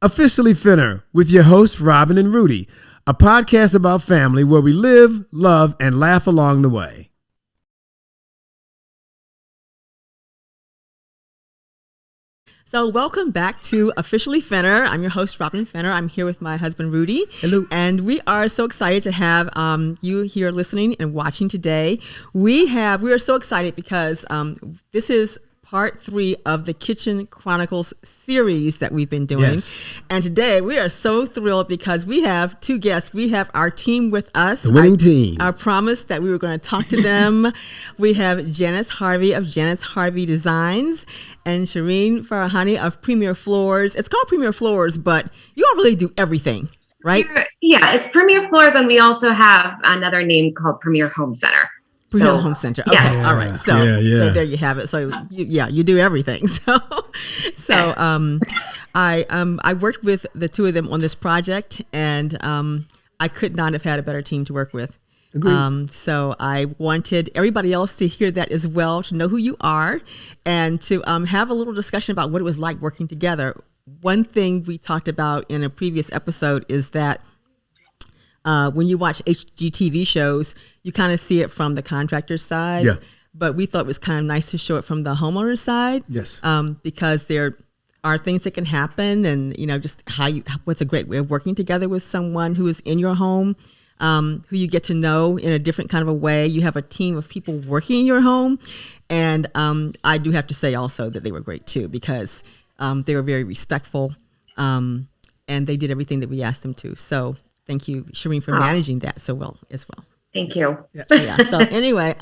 Officially Finner with your hosts, Robin and Rudy, a podcast about family where we live, love, and laugh along the way. So welcome back to Officially Finner. I'm your host, Robin Finner. I'm here with my husband, Rudy. Hello. And we are so excited to have you here listening and watching today. We are so excited because this is part 3 of the Kitchen Chronicles series that we've been doing. Yes. And today we are so thrilled because we have 2 guests. We have our team with us. The winning team. I promised that we were going to talk to them. We have Janice Harvey of Janice Harvey Designs and Shereen Farahani of Premier Floors. It's called Premier Floors, but you all really do everything, right? Yeah, it's Premier Floors, and we also have another name called Premier Home Center. Premier Home Center. Okay, yeah. All right. So there you have it. So you do everything. I worked with the 2 of them on this project, and I could not have had a better team to work with. So I wanted everybody else to hear that as well, to know who you are, and to have a little discussion about what it was like working together. One thing we talked about in a previous episode is that when you watch HGTV shows, you kind of see it from the contractor's side. Yeah. But we thought it was kind of nice to show it from the homeowner's side. Yes. Because there are things that can happen, and just what's a great way of working together with someone who is in your home, who you get to know in a different kind of a way. You have a team of people working in your home, and I do have to say also that they were great too, because they were very respectful, and they did everything that we asked them to. So thank you, Shereen, for managing that so well as well. Thank you. Yeah. So anyway,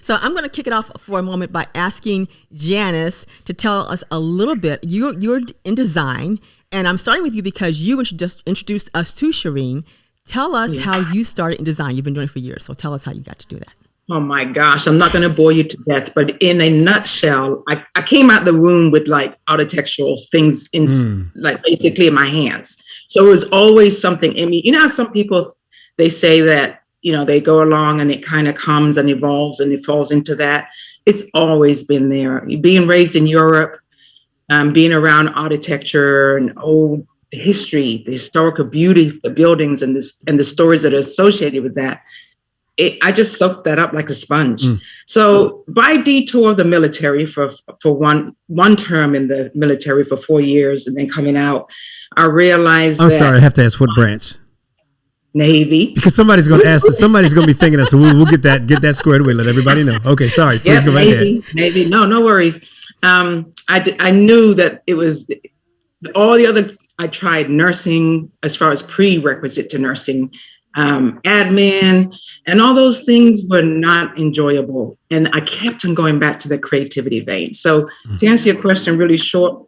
so I'm going to kick it off for a moment by asking Janice to tell us a little bit. You're in design, and I'm starting with you because you just introduced us to Shereen. Tell us how you started in design. You've been doing it for years, so tell us how you got to do that. Oh my gosh, I'm not going to bore you to death, but in a nutshell, I came out the womb with like architectural things in like basically in my hands. So it was always something in me. You know how some people, they say that, they go along and it kind of comes and evolves and it falls into that. It's always been there. Being raised in Europe, being around architecture and old history, the historical beauty, the buildings and the stories that are associated with that. I just soaked that up like a sponge. So by detour of the military for one term in the military for 4 years, and then coming out, I realized I'm sorry, I have to ask what branch? Navy. Because somebody's going to ask this. Somebody's going to be thinking that, so we'll get that squared away. Let everybody know. Okay, sorry. Please go right ahead. Navy. No worries. I knew that it was all the other. I tried nursing as far as prerequisite to nursing, admin, and all those things were not enjoyable. And I kept on going back to the creativity vein. So to answer your question really short,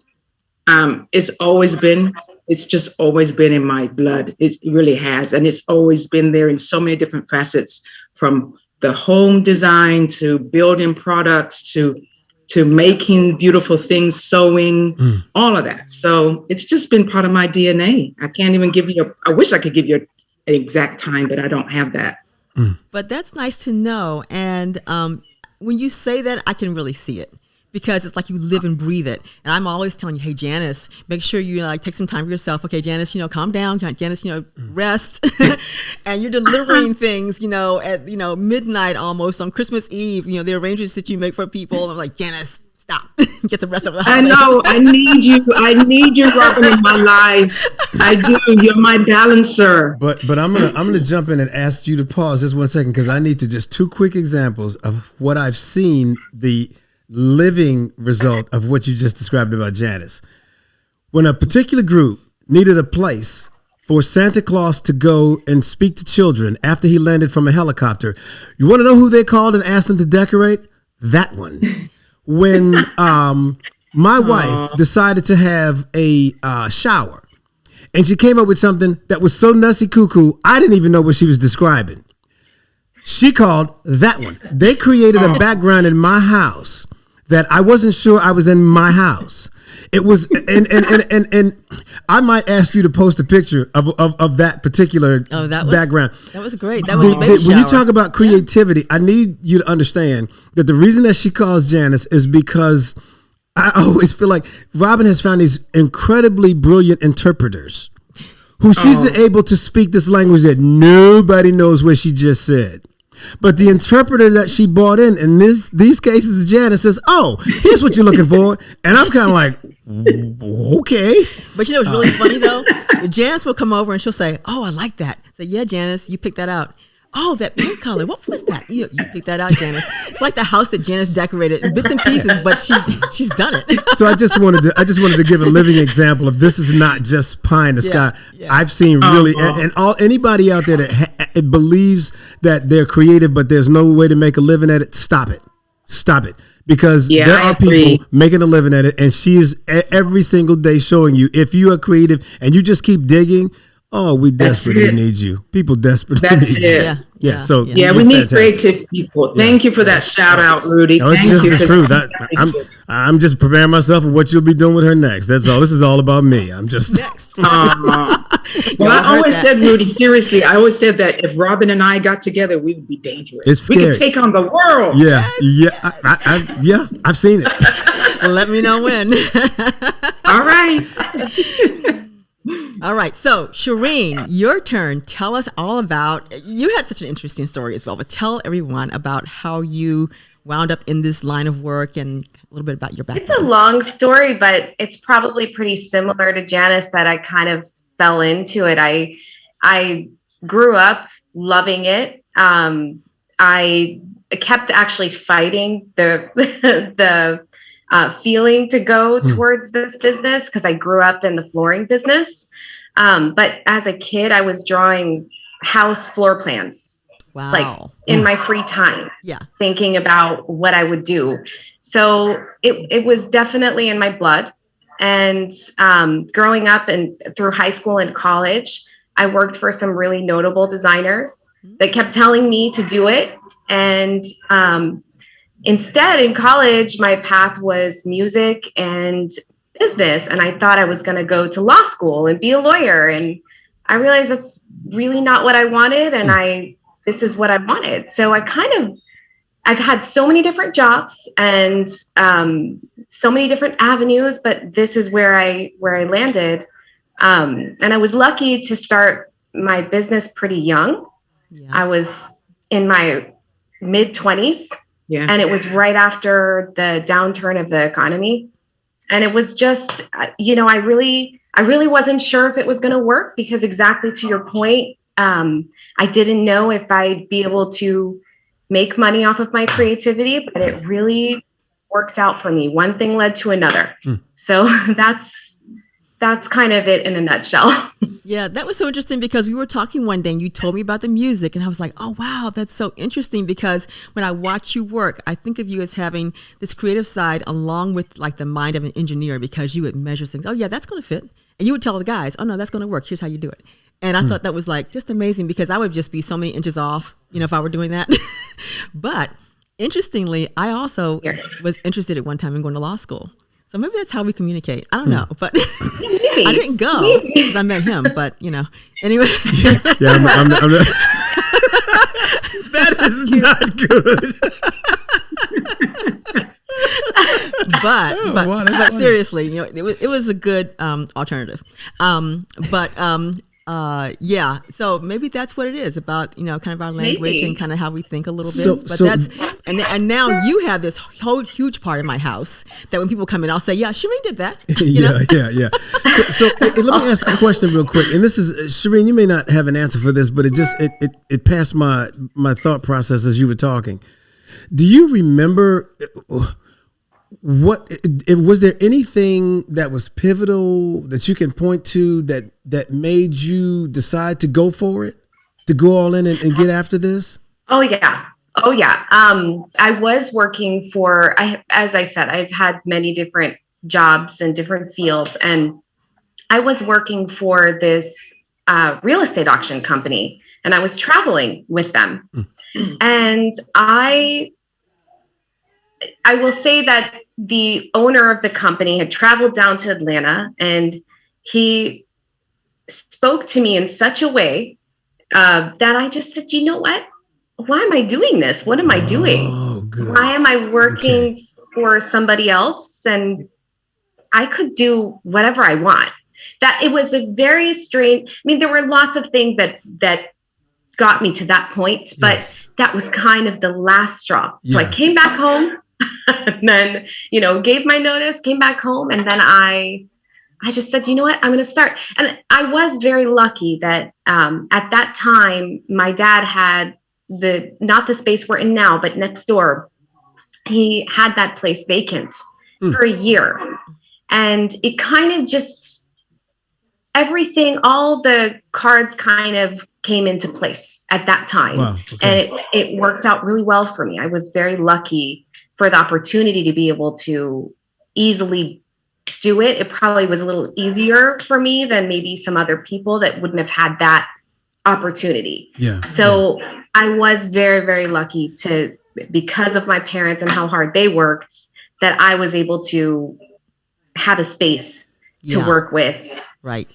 it's just always been in my blood. It really has. And it's always been there in so many different facets, from the home design to building products to making beautiful things, sewing, all of that. So it's just been part of my DNA. I can't even give you I wish I could give you an exact time, but I don't have that. But that's nice to know. And when you say that, I can really see it, because it's like you live and breathe it. And I'm always telling you, hey, Janice, make sure you take some time for yourself. Okay, Janice, calm down. Janice, rest. And you're delivering things, at, midnight almost on Christmas Eve, the arrangements that you make for people. And I'm like, Janice, stop. Get some rest over the holidays. I know. I need you, Robin, in my life. I do. You're my balancer. But I'm gonna jump in and ask you to pause just 1 second, because I need to just 2 quick examples of what I've seen, the living result of what you just described about Janice. When a particular group needed a place for Santa Claus to go and speak to children after he landed from a helicopter, you want to know who they called and asked them to decorate? That one. When my wife decided to have a shower, and she came up with something that was so nussy cuckoo, I didn't even know what she was describing. She called that one. They created a background in my house that I wasn't sure I was in my house. It was, and I might ask you to post a picture of that particular background. That was great. That was a baby shower. When you talk about creativity, I need you to understand that the reason that she calls Janice is because I always feel like Robin has found these incredibly brilliant interpreters who she's able to speak this language that nobody knows what she just said. But the interpreter that she brought in these cases, Janice says, "Oh, here's what you're looking for," and I'm kind of like, "Okay." But you know what's really funny though? Janice will come over and she'll say, "Oh, I like that." I say, "Yeah, Janice, you picked that out." "Oh, that pink color. What was that?" You picked that out, Janice. It's like the house that Janice decorated in bits and pieces, but she's done it. So I just wanted to give a living example of this is not just pie in the sky. Yeah. I've seen really and anybody out there that believes that they're creative but there's no way to make a living at it. Stop it. Because there are people making a living at it, and she is every single day showing you if you are creative and you just keep digging. Oh, we desperately need you. People desperately need you. Yeah. So we need creative people. Thank you for that shout out, Rudy. No, it's just the truth. I'm just preparing myself for what you'll be doing with her next. That's all. This is all about me. I'm just next. Well, I always said, Rudy, seriously, I always said that if Robin and I got together, we would be dangerous. It's scary. We could take on the world. Yeah. I've seen it. Let me know when. All right. All right. So, Shereen, your turn. Tell us all about, you had such an interesting story as well, but tell everyone about how you wound up in this line of work and a little bit about your background. It's a long story, but it's probably pretty similar to Janice that I kind of fell into it. I grew up loving it. I kept actually fighting the feeling to go towards this business because I grew up in the flooring business. But as a kid, I was drawing house floor plans. Wow. Like in my free time. Yeah. Thinking about what I would do. So it was definitely in my blood. And growing up and through high school and college, I worked for some really notable designers that kept telling me to do it. And instead, in college, my path was music and business. And I thought I was going to go to law school and be a lawyer. And I realized that's really not what I wanted. And this is what I wanted. So I've had so many different jobs and so many different avenues, but this is where I landed. And I was lucky to start my business pretty young. Yeah. I was in my mid-20s. Yeah. And it was right after the downturn of the economy. And it was just, I really wasn't sure if it was going to work because exactly to your point, I didn't know if I'd be able to make money off of my creativity, but it really worked out for me. One thing led to another. So that's kind of it in a nutshell. Yeah, that was so interesting because we were talking one day and you told me about the music and I was like, oh, wow, that's so interesting because when I watch you work, I think of you as having this creative side along with like the mind of an engineer because you would measure things. Oh, yeah, that's going to fit. And you would tell the guys, oh, no, that's going to work. Here's how you do it. And I thought that was like just amazing because I would just be so many inches off, if I were doing that. But interestingly, I also was interested at one time in going to law school. So maybe that's how we communicate. I don't know, but I didn't go because I met him. But anyway. I'm that is not good. but seriously, it was a good alternative. Yeah. So maybe that's what it is about, kind of our language and kind of how we think a little bit. And now you have this whole huge part of my house that when people come in, I'll say, yeah, Shereen did that. Yeah. So let me ask a question real quick. And this is, Shereen, you may not have an answer for this, but it passed my thought process as you were talking. Do you remember was there anything that was pivotal that you can point to that made you decide to go for it, to go all in and get after this? Oh yeah. I was working for, as I said, I've had many different jobs in different fields, and I was working for this real estate auction company, and I was traveling with them. And I will say that the owner of the company had traveled down to Atlanta, and he spoke to me in such a way that I just said, you know what? Why am I doing this? What am I doing? Oh, good. Why am I working for somebody else and I could do whatever I want. That it was a very strange, I mean, there were lots of things that got me to that point, but Yes. that was kind of the last straw. So Yeah. I came back home and then, gave my notice, came back home, and then I just said, you know what, I'm going to start. And I was very lucky that at that time, my dad had not the space we're in now, but next door, he had that place vacant for a year. And it kind of just, everything, all the cards kind of came into place at that time. Wow. Okay. And it worked out really well for me. I was very lucky for the opportunity to be able to easily do it. It probably was a little easier for me than maybe some other people that wouldn't have had that opportunity. Yeah. So I was very, very lucky because of my parents and how hard they worked, that I was able to have a space to work with. Right.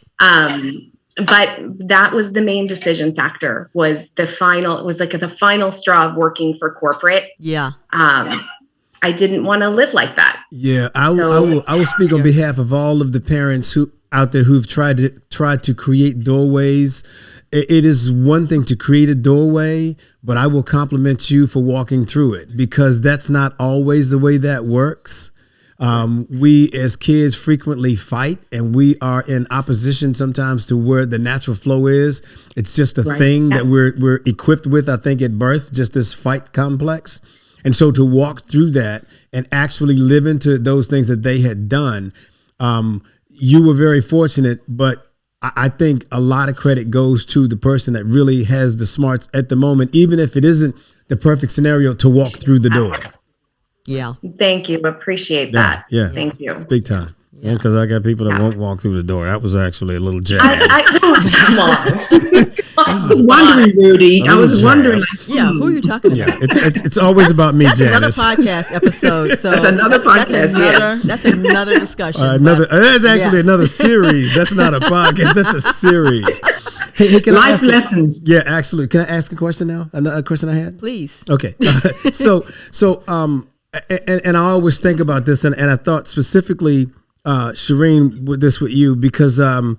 But that was the main decision factor, was it was like the final straw of working for corporate. Yeah. I didn't want to live like that. Yeah. I will speak on behalf of all of the parents out there who've tried to create doorways. It is one thing to create a doorway, but I will compliment you for walking through it, because that's not always the way that works. We as kids frequently fight, and we are in opposition sometimes to where the natural flow is. It's just a thing that we're equipped with, I think, at birth, just this fight complex. And so to walk through that and actually live into those things that they had done, you were very fortunate, but I think a lot of credit goes to the person that really has the smarts at the moment, even if it isn't the perfect scenario to walk through the door. Yeah. Thank you. Appreciate that. Yeah. Thank you. It's big time. Because I got people that won't walk through the door. That was actually a little jab. Come on. I was wondering, Rudy. I was wondering. Who are you talking about? It's always about me, that's Janice. Another podcast episode. So that's another podcast. That's another discussion. That's actually another series. That's not a podcast. That's a series. Hey, can Life lessons. Yeah, absolutely. Can I ask a question now? Another question I had? Please. Okay. And I always think about this, and I thought specifically, Shereen, with you, because all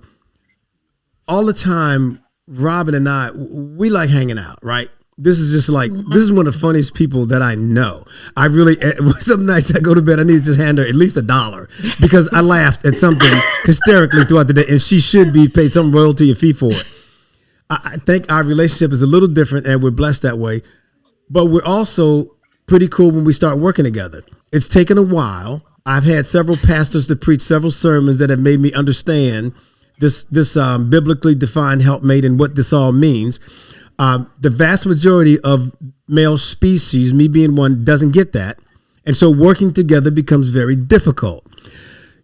the time, Robin and I, we like hanging out, right? This is just like, this is one of the funniest people that I know. I really, some nights I go to bed, I need to just hand her at least $1 because I laughed at something hysterically throughout the day, and she should be paid some royalty or fee for it. I think our relationship is a little different, and we're blessed that way, but we're also pretty cool when we start working together. It's taken a while. I've had several pastors to preach several sermons that have made me understand this biblically defined helpmate and what this all means. The vast majority of male species, me being one, doesn't get that. And so working together becomes very difficult.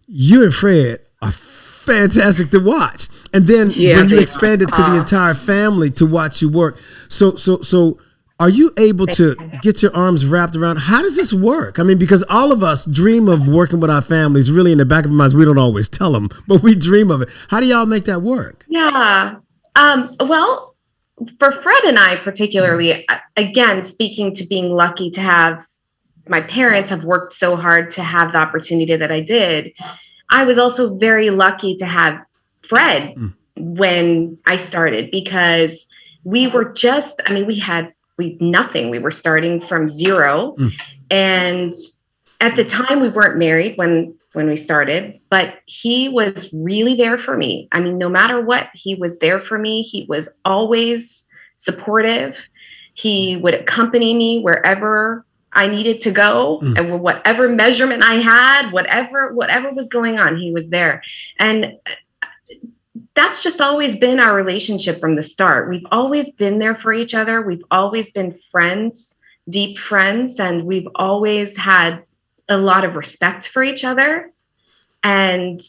You and Fred are fantastic to watch. And then when you expand it to the entire family to watch you work. So are you able to get your arms wrapped around, how does this work? I mean, because all of us dream of working with our families. Really, in the back of our minds, we don't always tell them, but we dream of it. How do y'all make that work? Yeah. Well, for Fred and I particularly, again, speaking to being lucky to have, my parents have worked so hard to have the opportunity that I did. I was also very lucky to have Fred when I started, because we were just, we had nothing. We were starting from zero. And at the time we weren't married when we started, but he was really there for me. I mean, no matter what, he was there for me. He was always supportive. He would accompany me wherever I needed to go, and whatever measurement I had, whatever was going on, he was there. And that's just always been our relationship from the start. We've always been there for each other. We've always been friends, deep friends, and we've always had a lot of respect for each other. And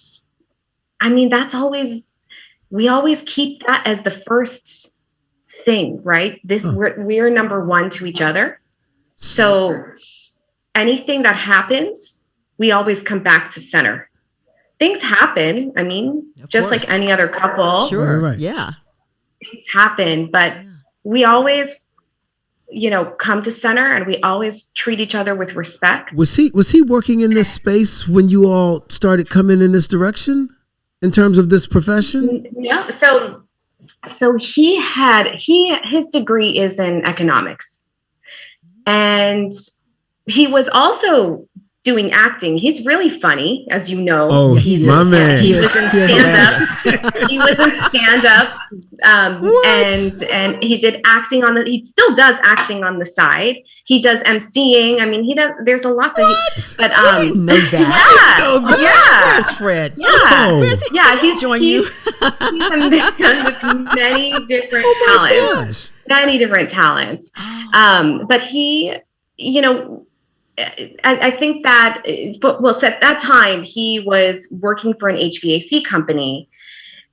that's always, we always keep that as the first thing, right? We're number one to each other. So anything that happens, we always come back to center. Things happen. Just like any other couple. Sure. Right. Yeah. Things happen, but we always come to center, and we always treat each other with respect. Was he working in this space when you all started coming in this direction in terms of this profession? No. So his degree is in economics, and he was also doing acting. He's really funny, as you know. Oh, my man. He was in stand-up. He was in stand-up, and he did acting he still does acting on the side. He does emceeing. I mean, there's a lot that but I didn't know that. Yeah. Where's Fred? Yeah. Oh. Yeah, he's join you. He's a man with many different talents. Many different talents. But he, I think that, at that time he was working for an HVAC company.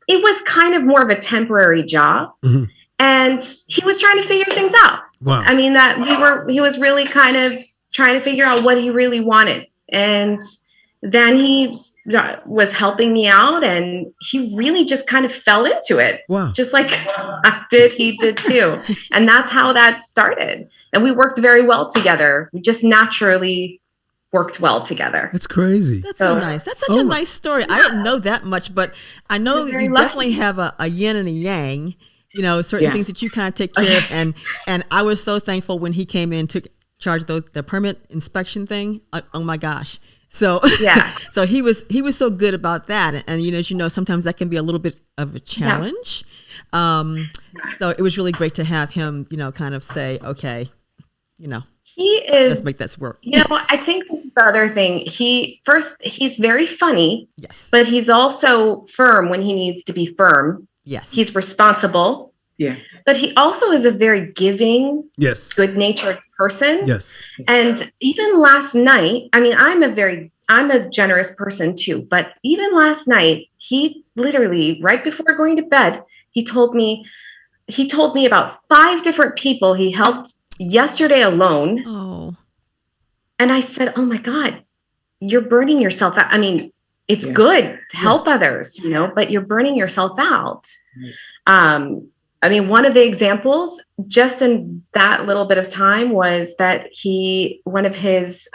It was kind of more of a temporary job, and he was trying to figure things out. Wow. I mean, he was really kind of trying to figure out what he really wanted. And then he was helping me out, and he really just kind of fell into it. Wow. Just like he did too. And that's how that started. And we worked very well together. We just naturally worked well together. That's crazy. That's so nice. That's such a nice story. I didn't know that much, but I know you definitely have a yin and a yang, certain things that you kind of take care of. And I was so thankful when he came in and took charge of the permit inspection thing. Oh my gosh. So so he was so good about that, and as you know, sometimes that can be a little bit of a challenge. So it was really great to have him, kind of say, okay, he is. Let's make this work. I think this is the other thing. He's very funny. Yes, but he's also firm when he needs to be firm. Yes, he's responsible. Yeah, but he also is a very giving, good-natured person. Yes. And even last night, I mean, I'm a generous person too, but even last night, he literally, right before going to bed, he told me about 5 different people he helped yesterday alone. Oh. And I said, oh my God, you're burning yourself out. I mean, it's good to help others, but you're burning yourself out. I mean, one of the examples just in that little bit of time was that one of his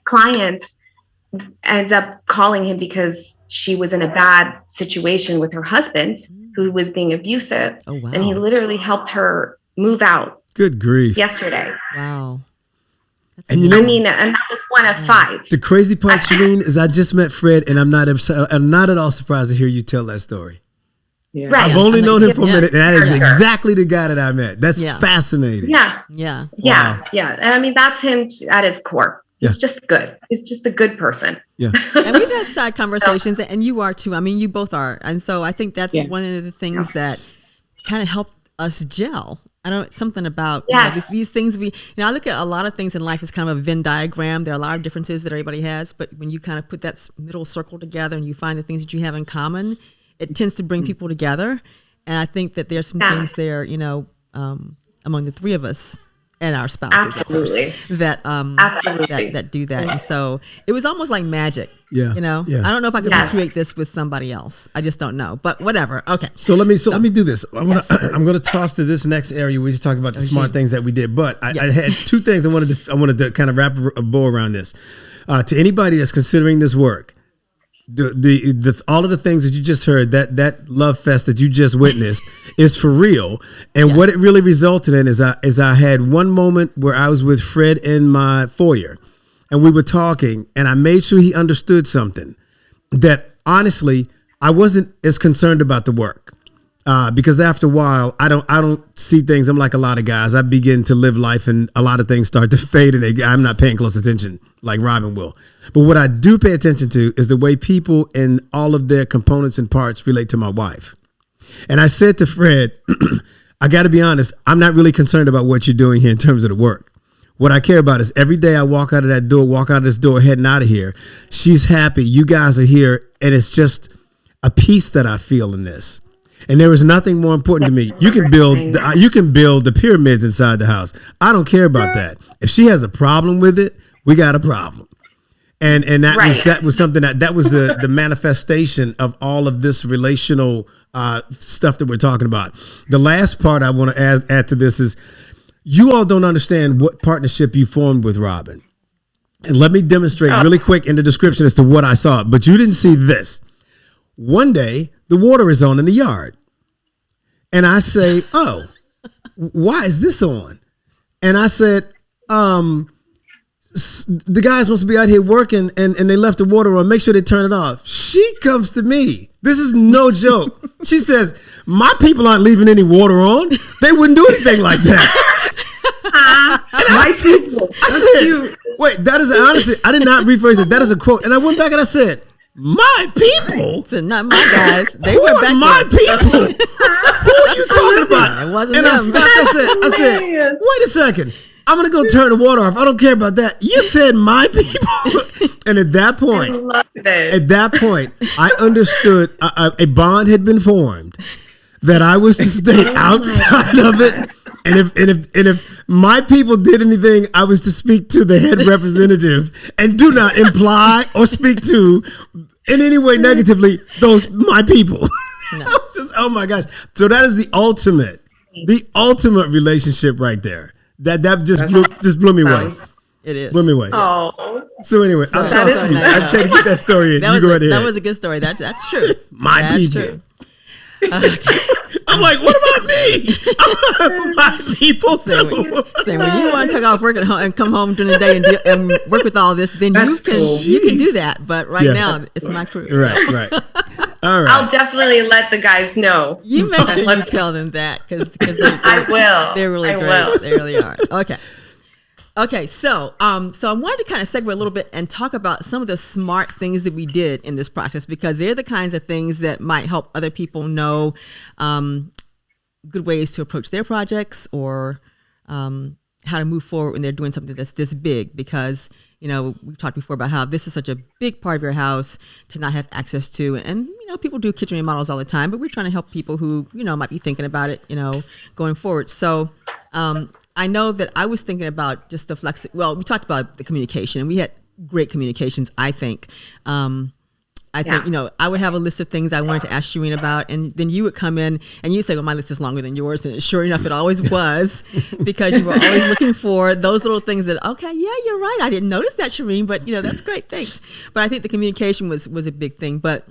clients ends up calling him because she was in a bad situation with her husband who was being abusive. Oh, wow. And he literally helped her move out. Good grief. Yesterday. Wow. And and that was one of 5. The crazy part, Shereen, is I just met Fred, and I'm not at all surprised to hear you tell that story. Yeah. Right. I've only known him for a minute, and that is exactly the guy that I met. That's fascinating. Yeah. Yeah. Yeah. Yeah. And I mean, that's him at his core. He's just good. He's just a good person. Yeah. And we've had side conversations, and you are too. I mean, you both are. And so I think that's one of the things that kind of helped us gel. I don't know, something about these things I look at a lot of things in life as kind of a Venn diagram. There are a lot of differences that everybody has, but when you kind of put that middle circle together and you find the things that you have in common, it tends to bring people together. And I think that there's some things there, among the 3 of us and our spouses, Absolutely. of course, that do that. And so it was almost like magic. Yeah. I don't know if I could recreate this with somebody else. I just don't know. But whatever. Okay. So let me do this. I'm gonna toss to this next area. We just talked about the smart things that we did, but I had 2 things I wanted to kind of wrap a bow around this. To anybody that's considering this work, the all of the things that you just heard, that love fest that you just witnessed is for real. And what it really resulted in is I had one moment where I was with Fred in my foyer, and we were talking, and I made sure he understood something, that honestly I wasn't as concerned about the work. Because after a while, I don't see things. I'm like a lot of guys. I begin to live life, and a lot of things start to fade, and I'm not paying close attention like Robin will. But what I do pay attention to is the way people and all of their components and parts relate to my wife. And I said to Fred, I got to be honest, I'm not really concerned about what you're doing here in terms of the work. What I care about is every day I walk out of this door, heading out of here, she's happy. You guys are here, and it's just a peace that I feel in this. And there is nothing more important to me. You can build the pyramids inside the house. I don't care about that. If she has a problem with it, we got a problem. And that was something that was the manifestation of all of this relational stuff that we're talking about. The last part I want to add to this is You all don't understand what partnership you formed with Robin. And let me demonstrate really quick in the description as to what I saw. But you didn't see this. One day, the water is on in the yard. And I say, oh, why is this on? And I said, the guys must be out here working and they left the water on. Make sure they turn it off. She comes to me. This is no joke. She says, my people aren't leaving any water on. They wouldn't do anything like that. I said, wait, that is honestly, I did not rephrase it. That is a quote. And I went back and I said, my people? So not my guys. They who were are back my there. people? Who are you talking about? It wasn't and them. I stopped. I said, wait a second. I'm going to go turn the water off. I don't care about that. You said my people. And at that point, I understood a bond had been formed that I was to stay outside of it. And if my people did anything, I was to speak to the head representative and do not imply or speak to in any way negatively those my people. No. I was just, oh my gosh. So that is the ultimate relationship right there. That just blew me away. It is. Blew me away. Oh. So anyway, I'm tossing to you. I said to get that story in. You go right ahead. That was a good story. That's true. That's people. True. I'm like, what about me? I'm my people too. So when you want to take off work at home and come home during the day and work with all this, then you can do that. But right now, it's my crew. Right. All right. I'll definitely let the guys know. You make sure you tell them that because I will. They're really great. They really are. Okay, so I wanted to kind of segue a little bit and talk about some of the smart things that we did in this process, because they're the kinds of things that might help other people know good ways to approach their projects or how to move forward when they're doing something that's this big. Because, we've talked before about how this is such a big part of your house to not have access to. And, people do kitchen remodels all the time, but we're trying to help people who, might be thinking about it, going forward. So, I know that I was thinking about just the we talked about the communication, and we had great communications, I think. I think, I would have a list of things I wanted to ask Shereen about, and then you would come in and you say, well, my list is longer than yours. And sure enough, it always was, because you were always looking for those little things that, okay, yeah, you're right. I didn't notice that, Shereen, but that's great. Thanks. But I think the communication was a big thing. But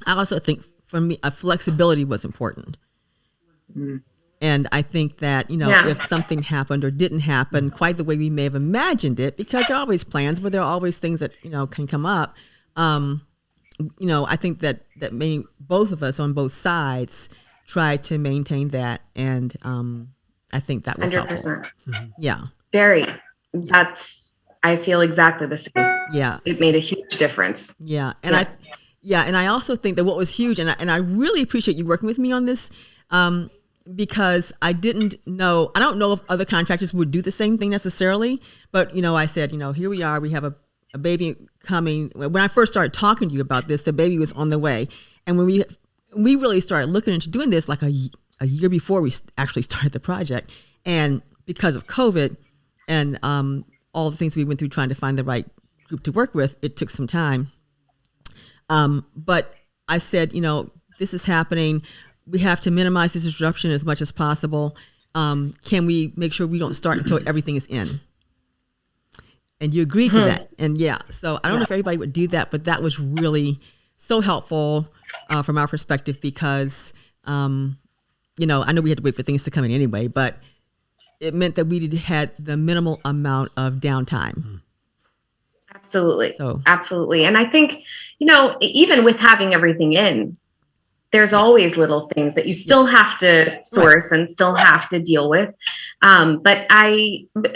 I also think for me, flexibility was important. Mm-hmm. And I think that, if something happened or didn't happen quite the way we may have imagined it, because there are always plans, but there are always things that, can come up. I think that maybe both of us on both sides try to maintain that. And I think that was 100%. Helpful. Mm-hmm. Yeah. Very. I feel exactly the same. Yeah. It made a huge difference. Yeah. And I also think that what was huge, and I really appreciate you working with me on this, because I don't know if other contractors would do the same thing necessarily, but, I said, here we are, we have a baby coming. When I first started talking to you about this, the baby was on the way. And when we really started looking into doing this like a year before we actually started the project, and because of COVID and all the things we went through trying to find the right group to work with, it took some time. But I said, this is happening. We have to minimize this disruption as much as possible. Can we make sure we don't start until everything is in? And you agreed to that. And so I don't know if everybody would do that, but that was really so helpful from our perspective, because, I know we had to wait for things to come in anyway, but it meant that we had the minimal amount of downtime. Absolutely. Absolutely. And I think, even with having everything in, there's always little things that you still have to source and still have to deal with. But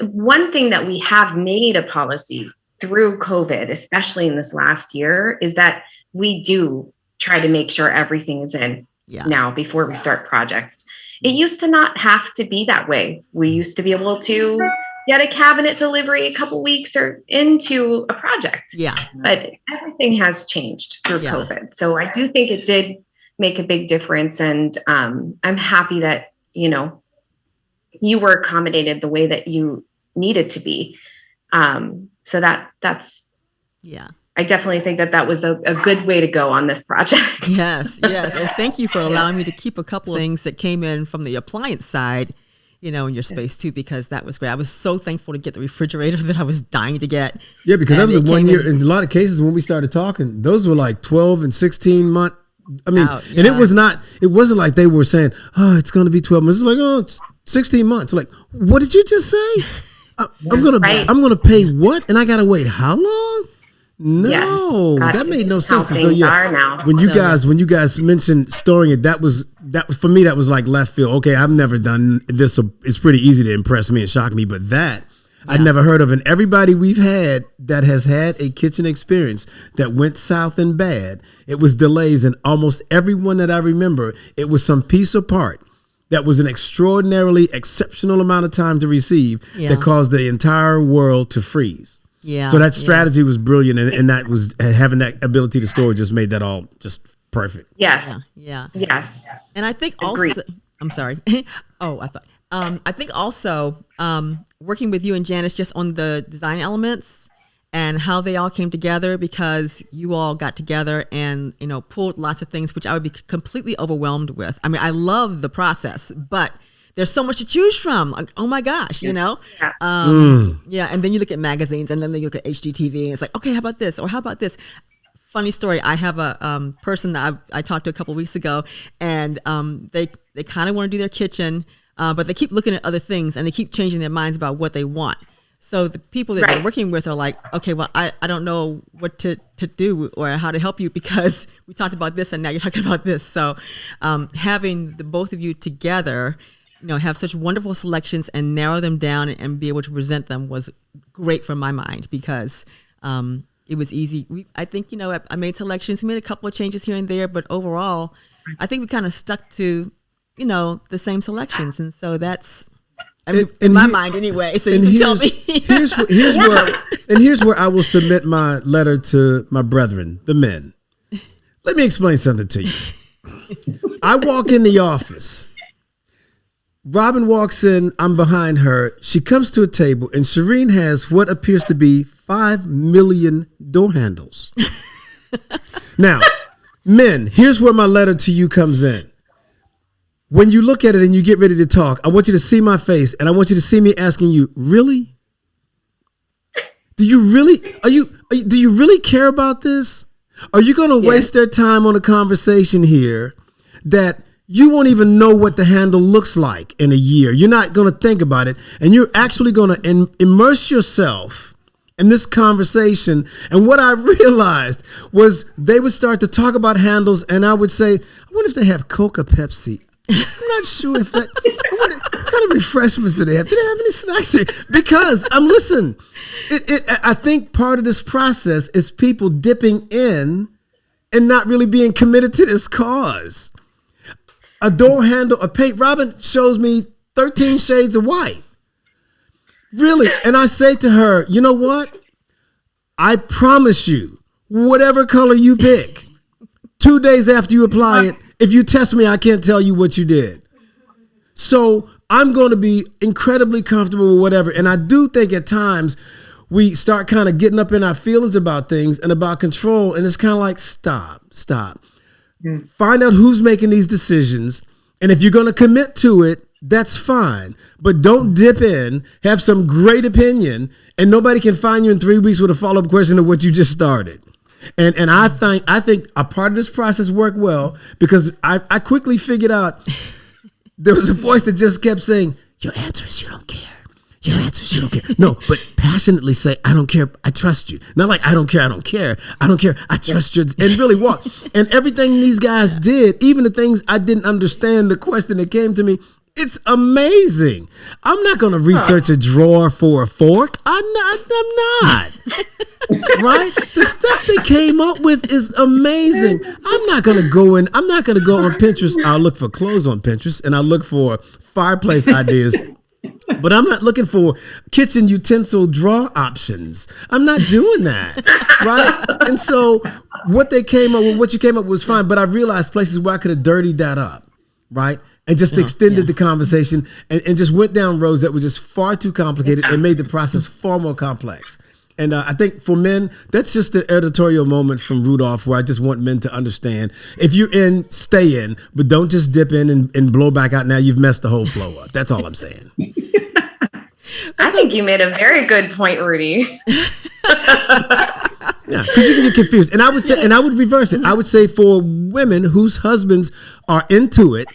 one thing that we have made a policy through COVID, especially in this last year, is that we do try to make sure everything is in now before we start projects. It used to not have to be that way. We used to be able to get a cabinet delivery a couple weeks or into a project. Yeah. But everything has changed through COVID. So I do think it did make a big difference. And I'm happy that, you were accommodated the way that you needed to be. So that's, I definitely think that was a good way to go on this project. Yes. And thank you for allowing me to keep a couple of things that came in from the appliance side in your space too, because that was great. I was so thankful to get the refrigerator that I was dying to get. Yeah, because that was 1 year. In a lot of cases, when we started talking, those were like 12 and 16 month. I mean, and it wasn't like they were saying, oh, it's going to be 12 months. It's like, oh, it's 16 months. Like, what did you just say? I'm going to pay what? And I got to wait how long? No, that made no sense. So when you guys mentioned storing it, that was for me. That was like left field. Okay, I've never done this. So it's pretty easy to impress me and shock me. But I'd never heard of. And everybody we've had that has had a kitchen experience that went south and bad, it was delays. And almost everyone that I remember, it was some piece of part that was an extraordinarily exceptional amount of time to receive that caused the entire world to freeze. Yeah. So that strategy was brilliant, and that was having that ability to store just made that all just perfect. Yes. Yes. And I think also, I'm sorry. I think also working with you and Janice just on the design elements and how they all came together, because you all got together and pulled lots of things which I would be completely overwhelmed with. I mean, I love the process, but there's so much to choose from. Like, oh my gosh, Yeah. And then you look at magazines, and then you look at HGTV, and it's like, okay, how about this? Or how about this? Funny story. I have a person that I talked to a couple of weeks ago, and they kind of want to do their kitchen, but they keep looking at other things, and they keep changing their minds about what they want. So the people that they're working with are like, okay, well, I don't know what to do or how to help you, because we talked about this, and now you're talking about this. So having the both of you together, have such wonderful selections and narrow them down and be able to present them was great for my mind, because it was easy. I think, I made selections, we made a couple of changes here and there, but overall, I think we kind of stuck to, the same selections. And so that's, in my mind anyway, so you can tell me. here's where I will submit my letter to my brethren, the men. Let me explain something to you. I walk in the office. Robin walks in, I'm behind her. She comes to a table, and Shereen has what appears to be 5 million door handles. Now, men, here's where my letter to you comes in. When you look at it and you get ready to talk, I want you to see my face, and I want you to see me asking you, really? Do you really care about this? Are you going to waste their time on a conversation here that you won't even know what the handle looks like in a year? You're not going to think about it, and you're actually going to immerse yourself in this conversation. And what I realized was they would start to talk about handles, and I would say, I wonder if they have Coke or Pepsi. I'm not sure if that, what kind of refreshments do they have? Do they have any snacks here? Because listen, I think part of this process is people dipping in and not really being committed to this cause. A door handle, a paint. Robin shows me 13 shades of white. Really? And I say to her, you know what? I promise you, whatever color you pick, 2 days after you apply it, if you test me, I can't tell you what you did. So I'm going to be incredibly comfortable with whatever. And I do think at times we start kind of getting up in our feelings about things and about control. And it's kind of like, stop. Find out who's making these decisions. And if you're going to commit to it, that's fine. But don't dip in, have some great opinion, and nobody can find you in 3 weeks with a follow-up question of what you just started. And I think a part of this process worked well, because I quickly figured out there was a voice that just kept saying, your answer is you don't care. Your answer is you don't care. No, but passionately say, I don't care. I trust you. Not like, I don't care. I don't care. I don't care. I trust you. And really walk. And everything these guys did, even the things I didn't understand, the question that came to me, it's amazing. I'm not going to research a drawer for a fork. I'm not. Right? The stuff they came up with is amazing. I'm not going to go on Pinterest. I'll look for clothes on Pinterest, and I'll look for fireplace ideas. But I'm not looking for kitchen utensil drawer options. I'm not doing that, right? And so what you came up with was fine, but I realized places where I could have dirtied that up, right? And just extended the conversation and just went down roads that were just far too complicated and made the process far more complex. And I think for men, that's just the editorial moment from Rudolph where I just want men to understand. If you're in, stay in, but don't just dip in and blow back out. Now you've messed the whole flow up. That's all I'm saying. I think you made a very good point, Rudy. Yeah, because you can get confused. And I would say, and I would reverse it. I would say for women whose husbands are into it,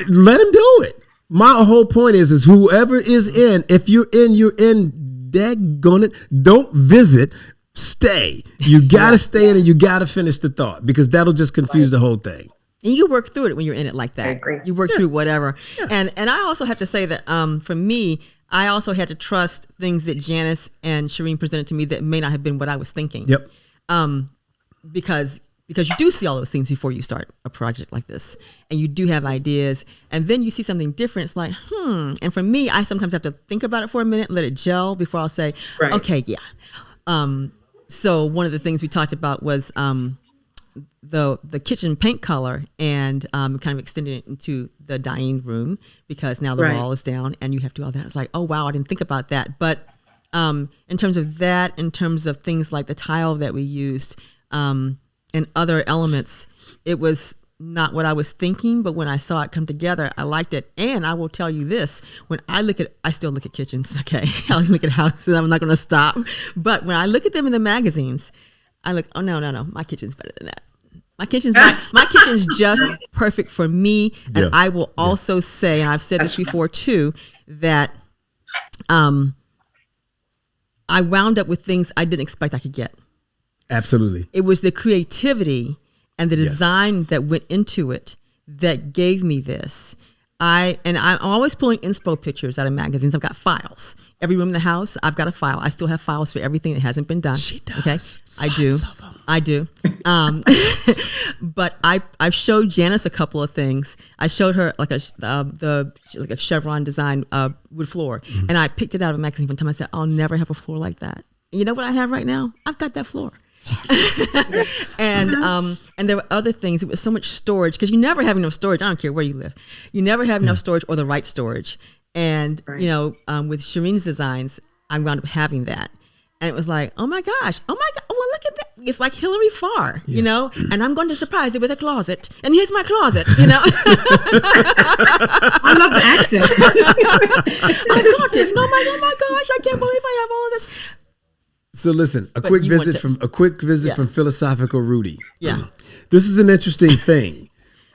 let them do it. My whole point is whoever is in, if you're in, you're in. Daggone it, don't visit, stay. You gotta stay in and you gotta finish the thought, because that'll just confuse the whole thing. And you work through it when you're in it like that. I agree. You work through whatever. Yeah. And I also have to say that for me, I also had to trust things that Janice and Shereen presented to me that may not have been what I was thinking. Yep. Because you do see all those things before you start a project like this, and you do have ideas, and then you see something different. It's like, And for me, I sometimes have to think about it for a minute, let it gel before I'll say, right. Okay, yeah. So one of the things we talked about was the kitchen paint color, and kind of extending it into the dining room, because now the wall is down and you have to do all that. It's like, oh wow, I didn't think about that. But in terms of that, in terms of things like the tile that we used, and other elements, it was not what I was thinking, but when I saw it come together, I liked it. And I will tell you this, I still look at kitchens, okay? I look at houses, I'm not gonna stop. But when I look at them in the magazines, I look, oh no, my kitchen's better than that. My kitchen's just perfect for me. And I will also say, and I've said this before too, that I wound up with things I didn't expect I could get. Absolutely. It was the creativity and the design that went into it that gave me this. I'm always pulling inspo pictures out of magazines. I've got files. Every room in the house, I've got a file. I still have files for everything that hasn't been done. She does. Okay, I do. But I showed Janice a couple of things. I showed her like a chevron design wood floor, and I picked it out of a magazine one time. I said, I'll never have a floor like that. And you know what I have right now? I've got that floor. And there were other things. It was so much storage, because you never have enough storage. I don't care where you live. You never have enough storage or the right storage. And with Shereen's designs, I wound up having that. And it was like, oh my gosh, well, look at that. It's like Hillary Farr, and I'm going to surprise you with a closet. And here's my closet, I love the accent. I've got it. Oh my gosh, I can't believe I have all of this. So listen, a quick visit from Philosophical Rudy. Yeah. This is an interesting thing.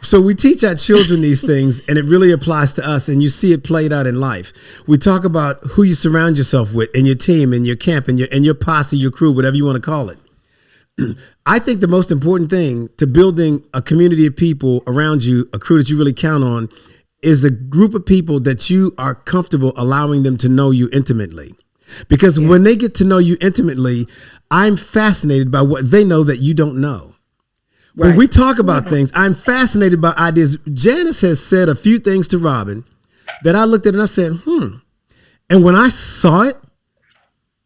So we teach our children these things, and it really applies to us, and you see it played out in life. We talk about who you surround yourself with, and your team, and your camp, and your posse, your crew, whatever you want to call it. I think the most important thing to building a community of people around you, a crew that you really count on, is a group of people that you are comfortable allowing them to know you intimately. Because when they get to know you intimately, I'm fascinated by what they know that you don't know. Right. When we talk about things, I'm fascinated by ideas. Janice has said a few things to Robin that I looked at and I said, And when I saw it,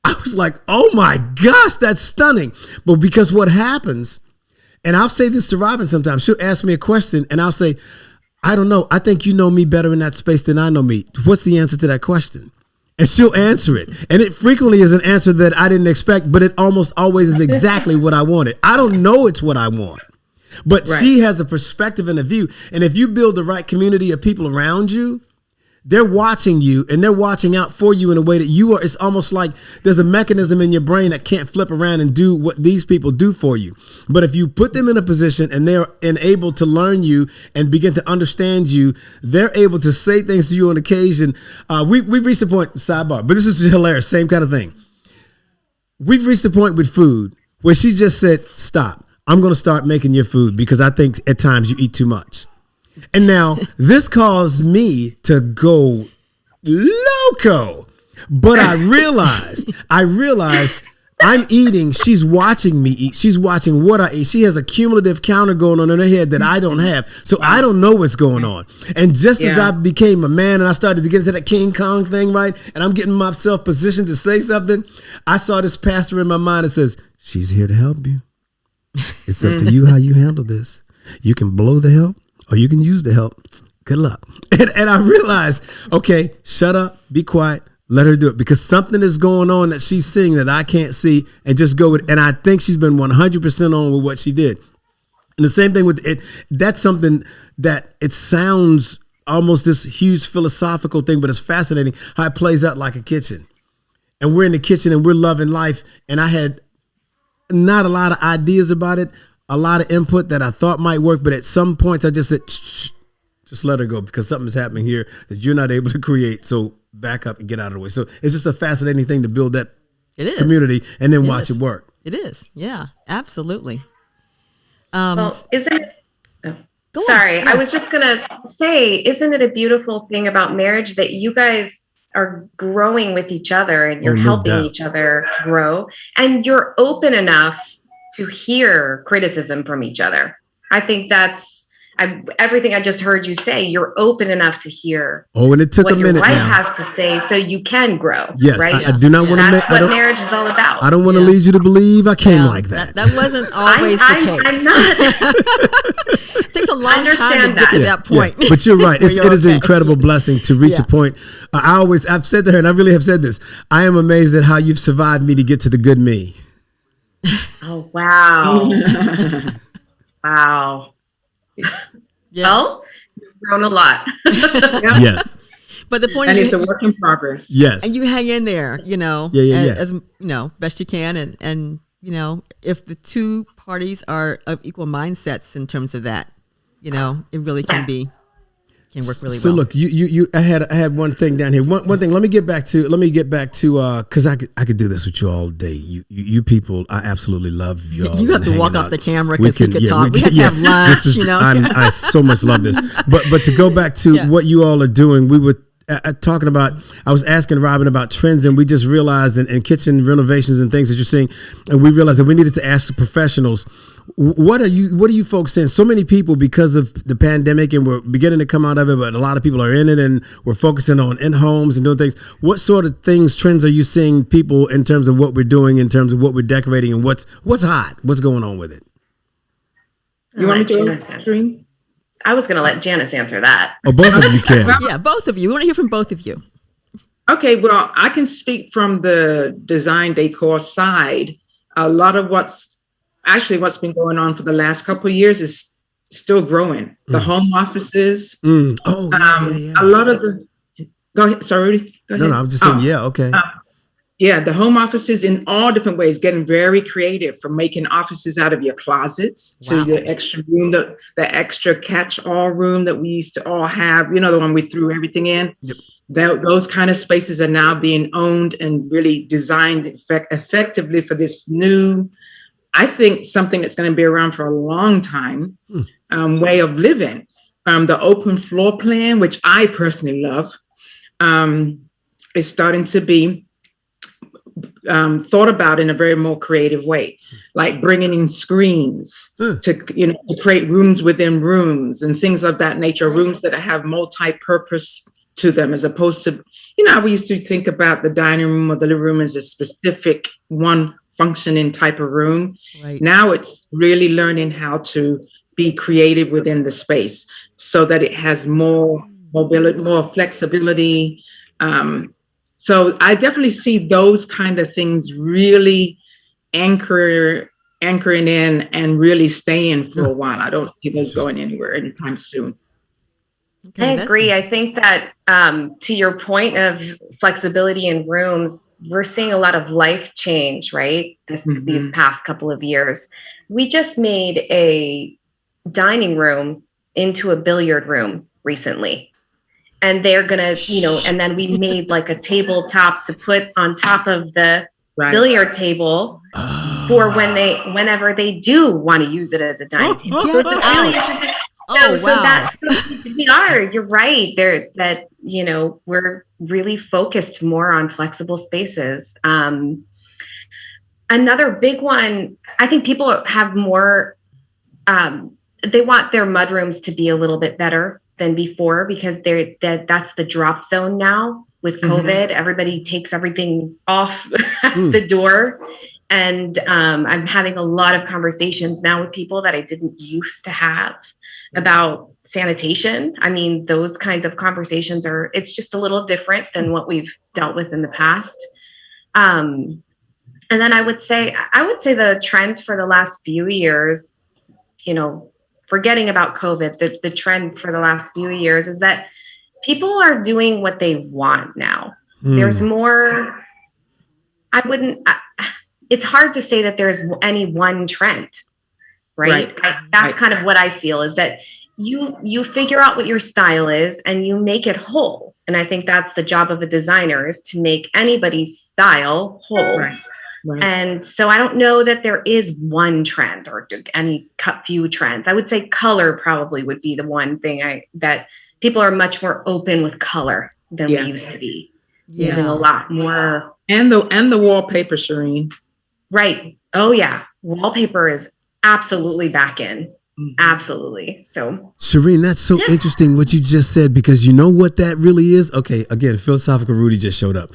I was like, oh my gosh, that's stunning. But because what happens, and I'll say this to Robin sometimes, she'll ask me a question and I'll say, I don't know. I think you know me better in that space than I know me. What's the answer to that question? And she'll answer it. And it frequently is an answer that I didn't expect, but it almost always is exactly what I wanted. I don't know it's what I want. But she has a perspective and a view. And if you build the right community of people around you, they're watching you and they're watching out for you in a way that you are. It's almost like there's a mechanism in your brain that can't flip around and do what these people do for you. But if you put them in a position and they're able to learn you and begin to understand you, they're able to say things to you on occasion. We've reached the point, sidebar, but this is hilarious. Same kind of thing. We've reached the point with food where she just said, stop. I'm going to start making your food because I think at times you eat too much. And now this caused me to go loco. But I realized I'm eating. She's watching me eat. She's watching what I eat. She has a cumulative counter going on in her head that I don't have. So I don't know what's going on. And just as I became a man and I started to get into that King Kong thing, right? And I'm getting myself positioned to say something. I saw this pastor in my mind that says, she's here to help you. It's up to you how you handle this. You can blow the help or you can use the help. Good luck. And I realized, okay, shut up, be quiet, Let her do it, because something is going on that she's seeing that I can't see, and just go with. And I think she's been 100% on with what she did. And the same thing with it. That's something that it sounds almost this huge philosophical thing, but it's fascinating how it plays out like a kitchen. And we're in the kitchen and we're loving life. And I had not a lot of ideas about it, a lot of input that I thought might work. But at some points I just said, shh, just let her go, because something's happening here that you're not able to create. So back up and get out of the way. So it's just a fascinating thing to build that community and then watch it work. It is. Yeah, absolutely. Well, isn't it? Go Sorry, on. I was just going to say, isn't it a beautiful thing about marriage that you guys are growing with each other and you're helping each other grow, and you're open enough to hear criticism from each other? I think that's everything I just heard you say. You're open enough to hear. Oh, and it took what a minute. Your wife now. has to say, so you can grow. Yes, right? I do not want to. That's what marriage is all about. I don't want to lead you to believe I came like that. That wasn't always the case. I'm not. It takes a long time to get to that point. Yeah. But you're right. It is an incredible blessing to reach a point. I've said to her, and I really have said this, I am amazed at how you've survived me to get to the good me. Oh, wow. Wow. Yeah. Well, you've grown a lot. Yes. But the point is, it's a work in progress. Yes. And you hang in there, as you know, best you can. And, if the two parties are of equal mindsets in terms of that, it really can work really well. So look, I had one thing down here. One thing. Let me get back to because I could do this with you all day. You people, I absolutely love you all. You have to walk off the camera because he could talk. We have to have lunch. I so much love this. But to go back to what you all are doing, we were talking about. I was asking Robin about trends, and we just realized in kitchen renovations and things that you're seeing, and we realized that we needed to ask the professionals. What are you folks saying? So many people, because of the pandemic, and we're beginning to come out of it, but a lot of people are in it, and we're focusing on in homes and doing things. What sort of trends are you seeing people in terms of what we're doing, in terms of what we're decorating, and what's hot? What's going on with it? You want me to answer? I was going to let Janice answer that. Oh, both of you can. Yeah, both of you. We want to hear from both of you. Okay, well, I can speak from the design decor side. A lot of what's been going on for the last couple of years is still growing. The home offices. A lot of the. Go ahead. Sorry, Rudy. Go ahead. No, I'm just saying. Okay. The home offices in all different ways, getting very creative, from making offices out of your closets to the extra room, the extra catch-all room that we used to all have. The one we threw everything in. Yep. Those kind of spaces are now being owned and really designed effectively for this new, I think, something that's going to be around for a long time, way of living. The open floor plan, which I personally love, is starting to be thought about in a very more creative way, like bringing in screens to create rooms within rooms and things of that nature, rooms that have multi-purpose to them, as opposed to, we used to think about the dining room or the living room as a specific one functioning type of room. Right. Now it's really learning how to be creative within the space so that it has more mobility, more flexibility. So I definitely see those kind of things really anchoring in and really staying for a while. I don't see those going anywhere anytime soon. Okay, I agree. I think that to your point of flexibility in rooms, we're seeing a lot of life change, right? These past couple of years. We just made a dining room into a billiard room recently. And they're going to, and then we made like a tabletop to put on top of the billiard table for whenever they do want to use it as a dining table. So it's a really interesting. You're right there that, we're really focused more on flexible spaces. Another big one, I think people have more, they want their mudrooms to be a little bit better than before, because that's the drop zone now with COVID. Everybody takes everything off the door. And I'm having a lot of conversations now with people that I didn't used to have about sanitation. I mean, those kinds of conversations it's just a little different than what we've dealt with in the past. And then I would say the trends for the last few years, forgetting about COVID, the trend for the last few years is that people are doing what they want now. There's more, it's hard to say that there's any one trend, right? That's kind of what I feel, is that you figure out what your style is and you make it whole. And I think that's the job of a designer, is to make anybody's style whole. Right. And so I don't know that there is one trend or any few trends. I would say color probably would be the one thing that people are much more open with color than we used to be. Using a lot more. And the wallpaper, Shereen. Right. Oh yeah. Wallpaper is absolutely back in. Absolutely. So Shereen, that's so interesting what you just said, because you know what that really is? Okay, again, philosophical Rudy just showed up.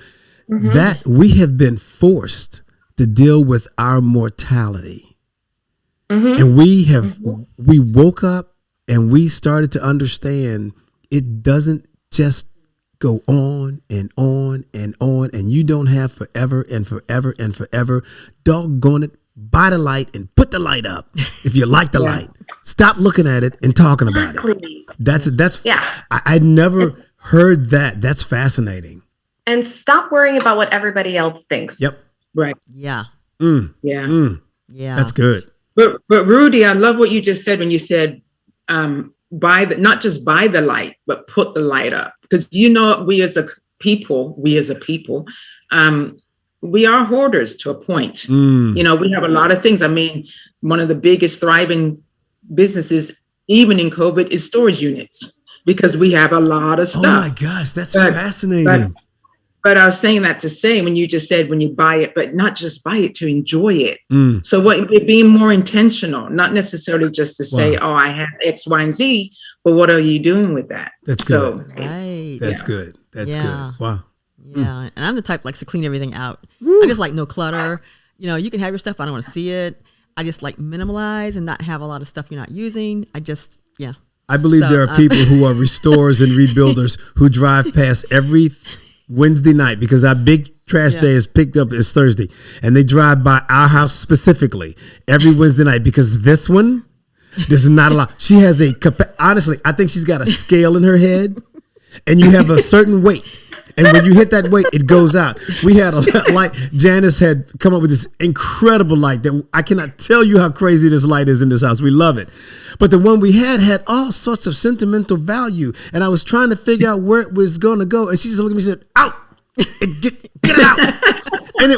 That we have been forced to deal with our mortality. And we woke up and we started to understand it doesn't just go on and on and on, and you don't have forever and forever and forever. Doggone it, buy the light and put the light up if you like the light. Stop looking at it and talking about it. That's I never heard that. That's fascinating. And stop worrying about what everybody else thinks. Yep. Right. Yeah. Yeah. That's good. But Rudy, I love what you just said when you said not just buy the light, but put the light up. Because we as a people, we are hoarders to a point. We have a lot of things. I mean, one of the biggest thriving businesses, even in COVID, is storage units, because we have a lot of stuff. Oh my gosh, that's fascinating. But I was saying that to say, when you just said when you buy it, but not just buy it, to enjoy it. So being more intentional, not necessarily just to say, oh, I have X, Y, and Z, but what are you doing with that? That's good. Right. That's good. That's good. Wow. Yeah. And I'm the type likes to clean everything out. I just like no clutter. You can have your stuff, but I don't want to see it. I just like minimalize and not have a lot of stuff you're not using. I believe there are people who are restorers and rebuilders who drive past every Wednesday night, because our big trash day is picked up is Thursday, and they drive by our house specifically every Wednesday night, because this is not a lot. She has honestly, I think she's got a scale in her head, and you have a certain weight. And when you hit that weight, it goes out. We had a light. Janice had come up with this incredible light that I cannot tell you how crazy this light is in this house. We love it. But the one we had all sorts of sentimental value. And I was trying to figure out where it was going to go. And she just looked at me and said, out. Get it out. And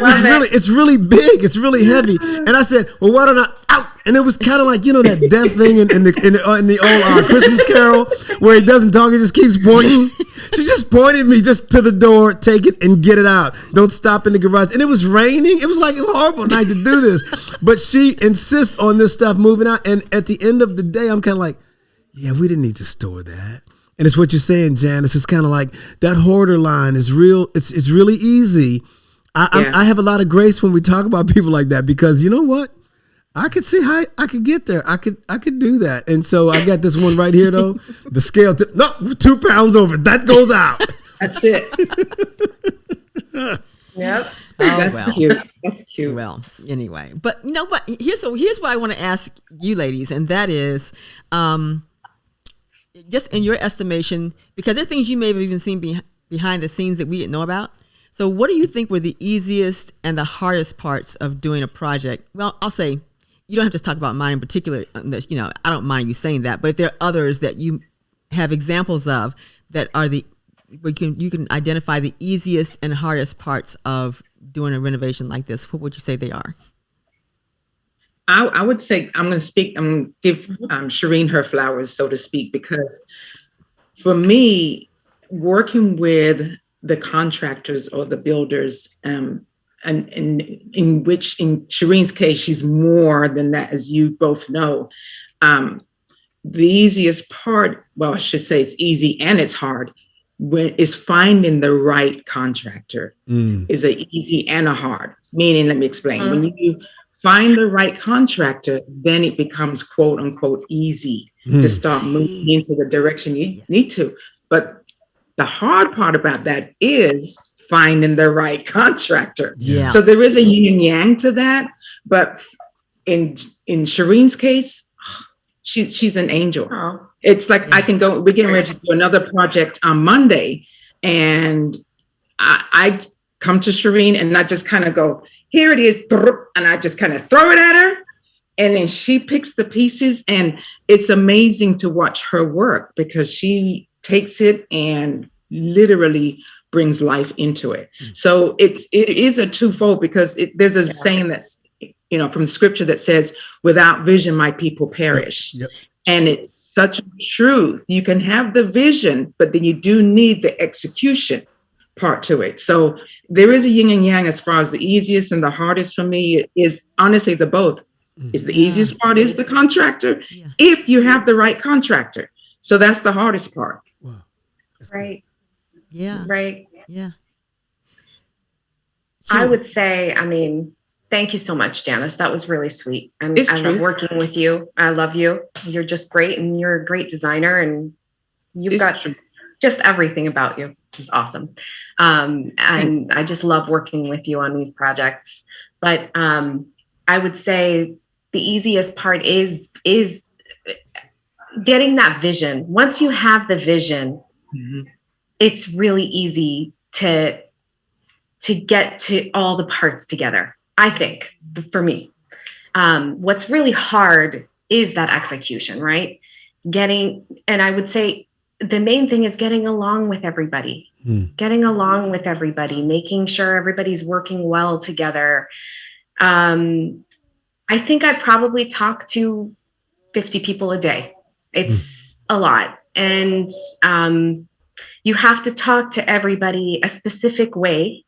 it's really big. It's really heavy. And I said, well, why don't I out? And it was kind of like, that death thing in the old Christmas Carol where he doesn't talk, he just keeps pointing. She just pointed me just to the door, take it and get it out. Don't stop in the garage. And it was raining. It was like a horrible night to do this. But she insists on this stuff moving out. And at the end of the day, I'm kind of like, yeah, we didn't need to store that. And it's what you're saying, Janice. It's kind of like that hoarder line is real. It's really easy. I have a lot of grace when we talk about people like that, because you know what? I could see how I could get there. I could do that. And so I got this one right here, though. The scale tip. No, 2 pounds over. That goes out. That's it. Yep. That's cute. That's cute. Well, anyway, but here's what I want to ask you ladies, and that is, just in your estimation, because there are things you may have even seen behind the scenes that we didn't know about. So what do you think were the easiest and the hardest parts of doing a project? Well, I'll say, you don't have to talk about mine in particular. I don't mind you saying that, but if there are others that you have examples of that are where you can identify the easiest and hardest parts of doing a renovation like this, what would you say they are? I would say I'm going to give Shereen her flowers, so to speak, because for me, working with the contractors or the builders, and in Shereen's case, she's more than that, as you both know. The easiest part, well, I should say it's easy and it's hard, is finding the right contractor is a easy and a hard. Meaning, let me explain. When you find the right contractor, then it becomes quote unquote easy to start moving into the direction you need to. But the hard part about that is finding the right contractor. Yeah. So there is a yin and yang to that. But in Shereen's case, she's an angel. Oh. It's like we're getting ready to do another project on Monday, and I come to Shereen and I just kind of go, here it is, and I just kind of throw it at her, and then she picks the pieces, and it's amazing to watch her work because she takes it and literally brings life into it. So it is a twofold, because there's a saying that's, from the scripture that says, without vision, my people perish. Yep. And it's such truth. You can have the vision, but then you do need the execution part to it. So there is a yin and yang as far as the easiest and the hardest for me is honestly the both. Is the easiest part is the contractor, if you have the right contractor. So that's the hardest part. Wow. Right. Yeah. Right. Yeah. I would say, thank you so much, Janice. That was really sweet. I love working with you. I love you. You're just great, and you're a great designer, and you've got just everything about you is awesome. And I just love working with you on these projects. But I would say the easiest part is getting that vision. Once you have the vision, it's really easy to get to all the parts together. I think, for me, what's really hard is that execution, right? And I would say the main thing is getting along with everybody, making sure everybody's working well together. I think I probably talk to 50 people a day. It's a lot. And you have to talk to everybody a specific way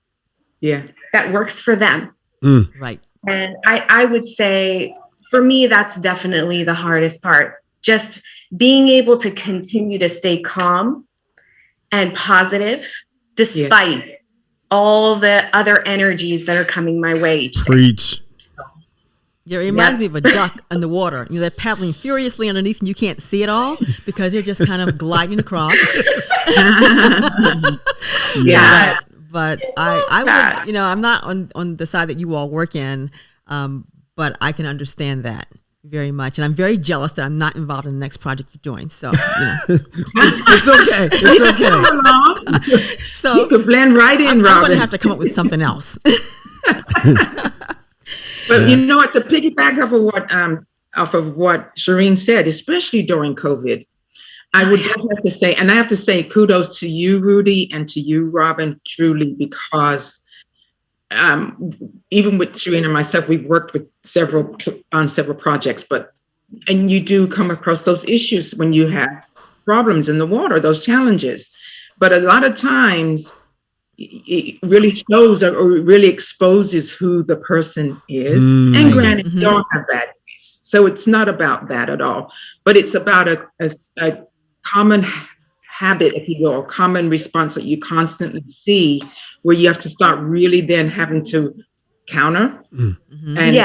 that works for them. Right. And I would say, for me, that's definitely the hardest part. Just being able to continue to stay calm and positive despite all the other energies that are coming my way each day. Preach. Yeah, it reminds me of a duck in the water. They're paddling furiously underneath, and you can't see it all because they're just kind of gliding across. But I would, I'm not on the side that you all work in, but I can understand that very much. And I'm very jealous that I'm not involved in the next project you're doing. So, it's okay. It's okay. So you could blend right in, I'm Robin. going to have to come up with something else. But to piggyback off of what Shereen said, especially during COVID, I would have to say, and I have to say kudos to you, Rudy, and to you, Robin, truly, because even with Shereen and myself, we've worked with on several projects, and you do come across those issues when you have problems in the water, those challenges. But a lot of times it really shows or really exposes who the person is. And granted, we all have bad days. So it's not about that at all, but it's about a common habit, if you will, or common response that you constantly see, where you have to start really then having to counter. And and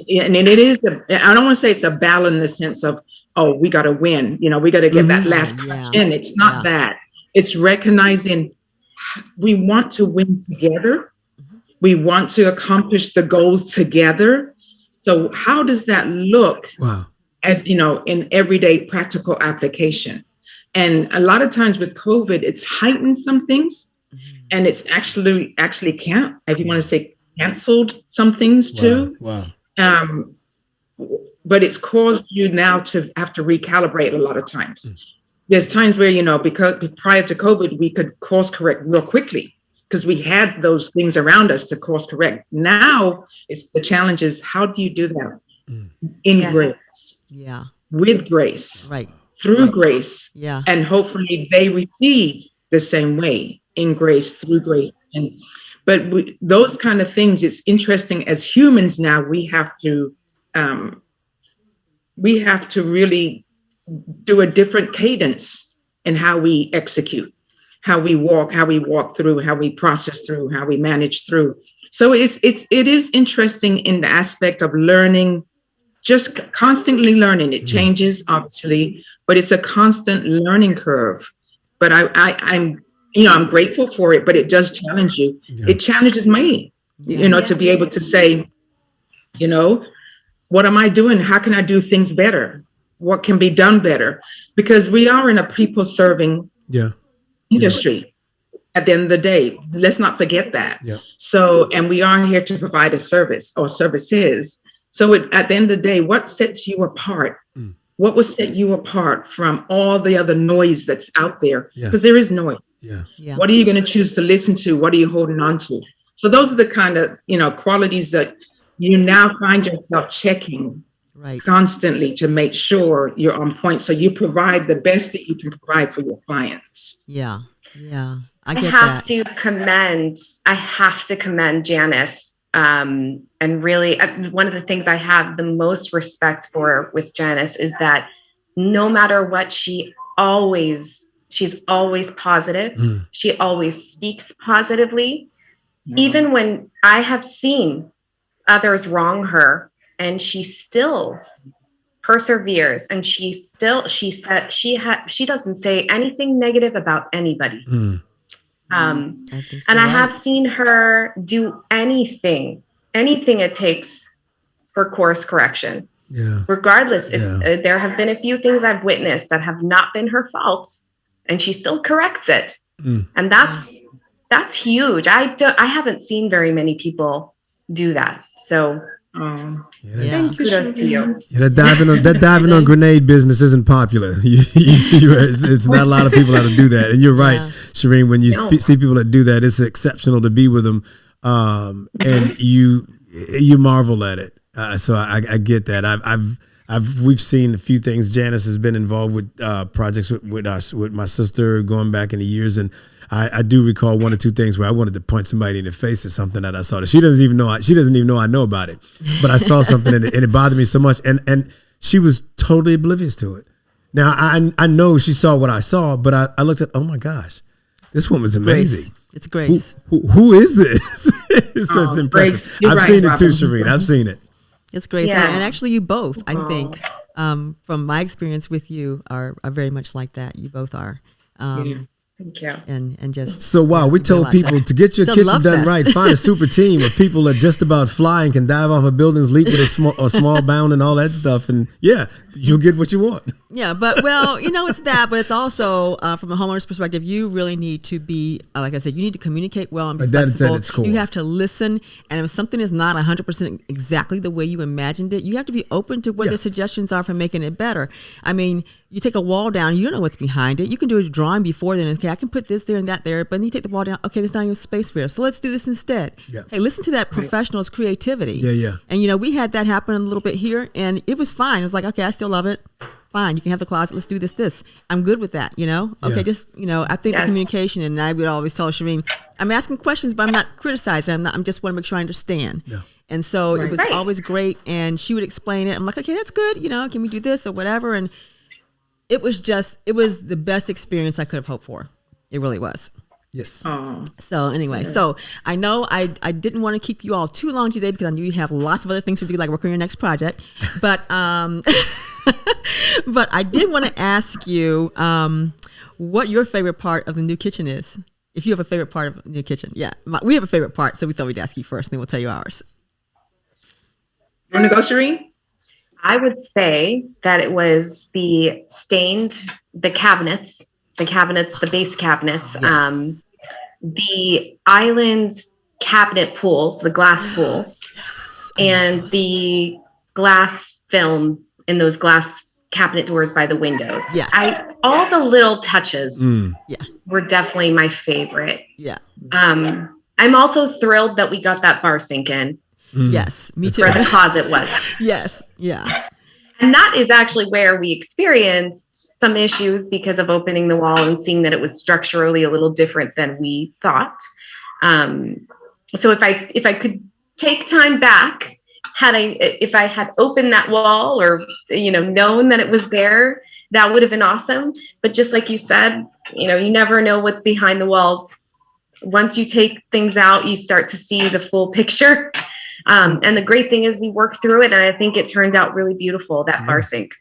it is, I don't want to say it's a battle in the sense of, oh, we got to win, we got to get that last punch in. It's not that. It's recognizing we want to win together. We want to accomplish the goals together. So how does that look as, in everyday practical application? And a lot of times with COVID, it's heightened some things, and it's actually can't, if you want to say, canceled some things too. Wow. But it's caused you now to have to recalibrate a lot of times. There's times where, because prior to COVID, we could course correct real quickly because we had those things around us to course correct. Now it's the challenge is, how do you do that in grace? Yeah. With grace. Right. Through grace. Yeah. And hopefully they receive the same way, in grace, through grace. But those kind of things, it's interesting as humans now, we have to really do a different cadence in how we execute. how we walk through, how we process through, how we manage through. So it is interesting in the aspect of learning, just constantly learning. It changes, obviously, but it's a constant learning curve. But I'm I'm grateful for it, but it does challenge you. Yeah. It challenges me, to be able to say, what am I doing? How can I do things better? What can be done better? Because we are in a people serving industry at the end of the day. Let's not forget that. Yeah. So, and we are here to provide a service or services. So at the end of the day, what sets you apart? What will set you apart from all the other noise that's out there? Because there is noise. Yeah. What are you going to choose to listen to? What are you holding on to? So those are the kind of, qualities that you now find yourself checking constantly to make sure you're on point. So you provide the best that you can provide for your clients. Yeah. I have to commend Janice. And really, one of the things I have the most respect for with Janice is that no matter what, she's always positive. She always speaks positively, even when I have seen others wrong her, and she still perseveres, and she doesn't say anything negative about anybody. I have seen her do anything it takes for course correction. Yeah. Regardless, if there have been a few things I've witnessed that have not been her faults, and she still corrects it. And that's huge. I haven't seen very many people do that. So kudos to you. Yeah, that diving on grenade business isn't popular. It's not a lot of people that do that. And you're right, Shereen. When you see people that do that, it's exceptional to be with them, and you marvel at it. So I get that. We've seen a few things. Janice has been involved with projects with my sister going back in the years, and I do recall one or two things where I wanted to punch somebody in the face at something that I saw. She doesn't even know I know about it, but I saw something and it bothered me so much, and she was totally oblivious to it. Now I know she saw what I saw, but I looked at, oh my gosh, this woman's amazing. It's Grace. Who is this? It's impressive. I've seen it too, Shereen. I've seen it. It's Grace, and actually, you both, I think, from my experience with you, are very much like that. You both are. Thank you. And just so we told people to get your kitchen done right. Find a super team of people that just about fly and can dive off of buildings, leap with a small bound, and all that stuff. And you'll get what you want. Yeah, but it's that, but it's also from a homeowner's perspective, you really need to be, like I said, you need to communicate well and be flexible. That's cool. You have to listen, and if something is not 100% exactly the way you imagined it, you have to be open to what the suggestions are for making it better. I mean, you take a wall down, you don't know what's behind it. You can do a drawing before then. Okay, I can put this there and that there, but then you take the wall down. Okay, there's not even space for it. So let's do this instead. Yeah. Hey, listen to that professional's creativity. Yeah. And we had that happen a little bit here, and it was fine. It was like, okay, I still love it. Fine, you can have the closet. Let's do this. I'm good with that. Okay, just I think the communication, and I would always tell Shereen, I'm asking questions, but I'm not criticizing. I'm just want to make sure I understand. Yeah. And so it was always great, and she would explain it. I'm like, okay, that's good. Can we do this or whatever? And it was the best experience I could have hoped for. It really was. Yes. So anyway, so I know I didn't want to keep you all too long today because I knew you have lots of other things to do, like work on your next project. But but I did want to ask you what your favorite part of the new kitchen is. If you have a favorite part of the new kitchen. Yeah, we have a favorite part, so we thought we'd ask you first, and then we'll tell you ours. You want to go, Shereen? I would say that it was the cabinets, the base cabinets, the island cabinet pools, the glass pools, and the glass film in those glass cabinet doors by the windows. Yes. All the little touches were definitely my favorite. Yeah. I'm also thrilled that we got that bar sink in. Yes, me too. Where the closet was. Yes, yeah. And that is actually where we experienced some issues because of opening the wall and seeing that it was structurally a little different than we thought. So if I could take time back, if I had opened that wall or known that it was there, that would have been awesome. But just like you said, you never know what's behind the walls. Once you take things out, you start to see the full picture. And the great thing is we worked through it, and I think it turned out really beautiful, that bar sink.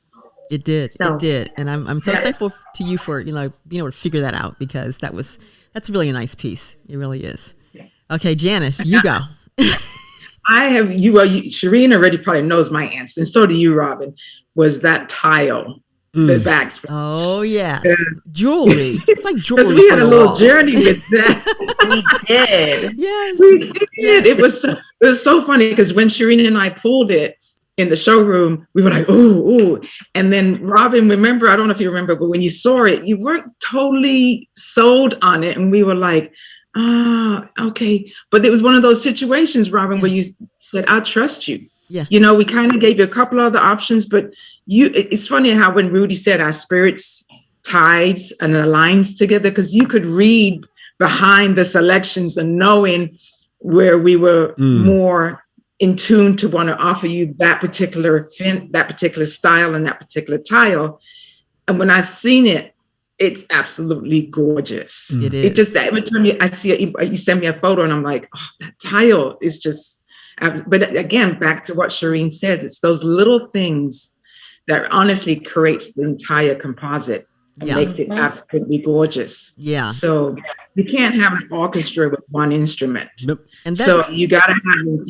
It did. So, it did. And I'm so thankful to you for, being able to figure that out, because that's really a nice piece. It really is. Okay, Janice, you go. Shereen already probably knows my answer, and so do you, Robin, was that tile. The backs. Oh, yes. Jewelry. It's like jewelry. Because we had a little journey with that. We did. Yes. We did. Yes. It was so funny, because when Shereen and I pulled it in the showroom, we were like, ooh. And then Robin, remember, I don't know if you remember, but when you saw it, you weren't totally sold on it. And we were like, okay. But it was one of those situations, Robin, where you said, I trust you. Yeah. We kind of gave you a couple other options, but it's funny how when Rudy said our spirits tides and aligns together, because you could read behind the selections and knowing where we were more in tune to want to offer you that particular style and that particular tile. And when I seen it, it's absolutely gorgeous. It is. It just, every time I see it, you send me a photo and I'm like, oh, that tile is just, but again, back to what Shereen says, it's those little things that honestly creates the entire composite and makes it absolutely gorgeous. Yeah. So you can't have an orchestra with one instrument. Nope. And so you got to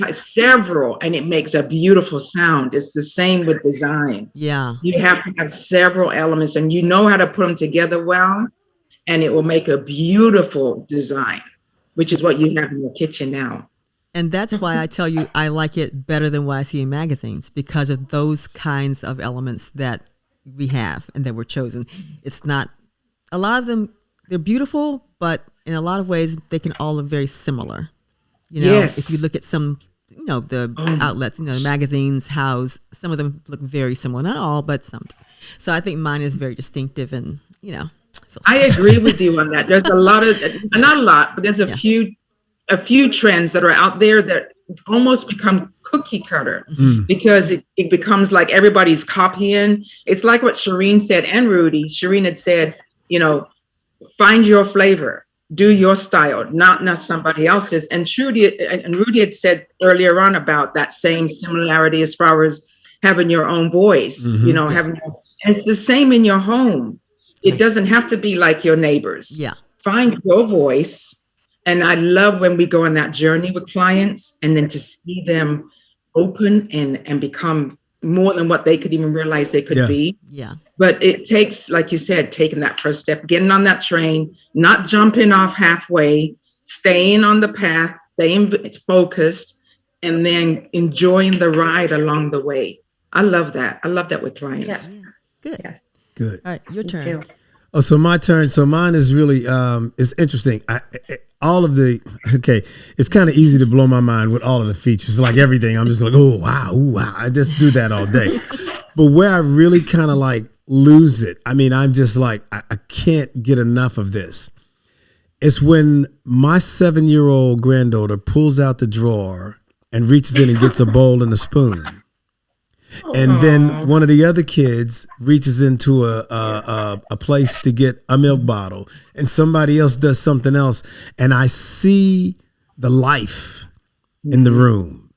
have several, and it makes a beautiful sound. It's the same with design. Yeah. You have to have several elements, and you know how to put them together well, and it will make a beautiful design, which is what you have in your kitchen now. And that's why I tell you I like it better than what I see in magazines, because of those kinds of elements that we have and that were chosen. It's not, a lot of them, they're beautiful, but in a lot of ways they can all look very similar. Yes. If you look at some, the outlets, magazines, house, some of them look very similar. Not all, but some. So I think mine is very distinctive, and, I agree with you on that. There's a lot of, not a lot, but there's a few trends that are out there that almost become cookie cutter because it becomes like everybody's copying. It's like what Shereen said, and Rudy. Shereen had said, find your flavor, do your style, not somebody else's. And Rudy had said earlier on about that same similarity as far as having your own voice, it's the same in your home. It doesn't have to be like your neighbors. Yeah. Find your voice. And I love when we go on that journey with clients, and then to see them open and become more than what they could even realize they could be. Yeah. But it takes, like you said, taking that first step, getting on that train, not jumping off halfway, staying on the path, staying focused, and then enjoying the ride along the way. I love that. I love that with clients. Yeah. Good. Yes. Good. All right, your turn. Too. Oh, so my turn. So mine is really it's interesting. It's kind of easy to blow my mind with all of the features. Like everything, I'm just like, oh wow. I just do that all day. But where I really kind of like lose it, I'm just like, I can't get enough of this. It's when my 7-year-old granddaughter pulls out the drawer and reaches in and gets a bowl and a spoon. And then one of the other kids reaches into a place to get a milk bottle, and somebody else does something else. And I see the life in the room.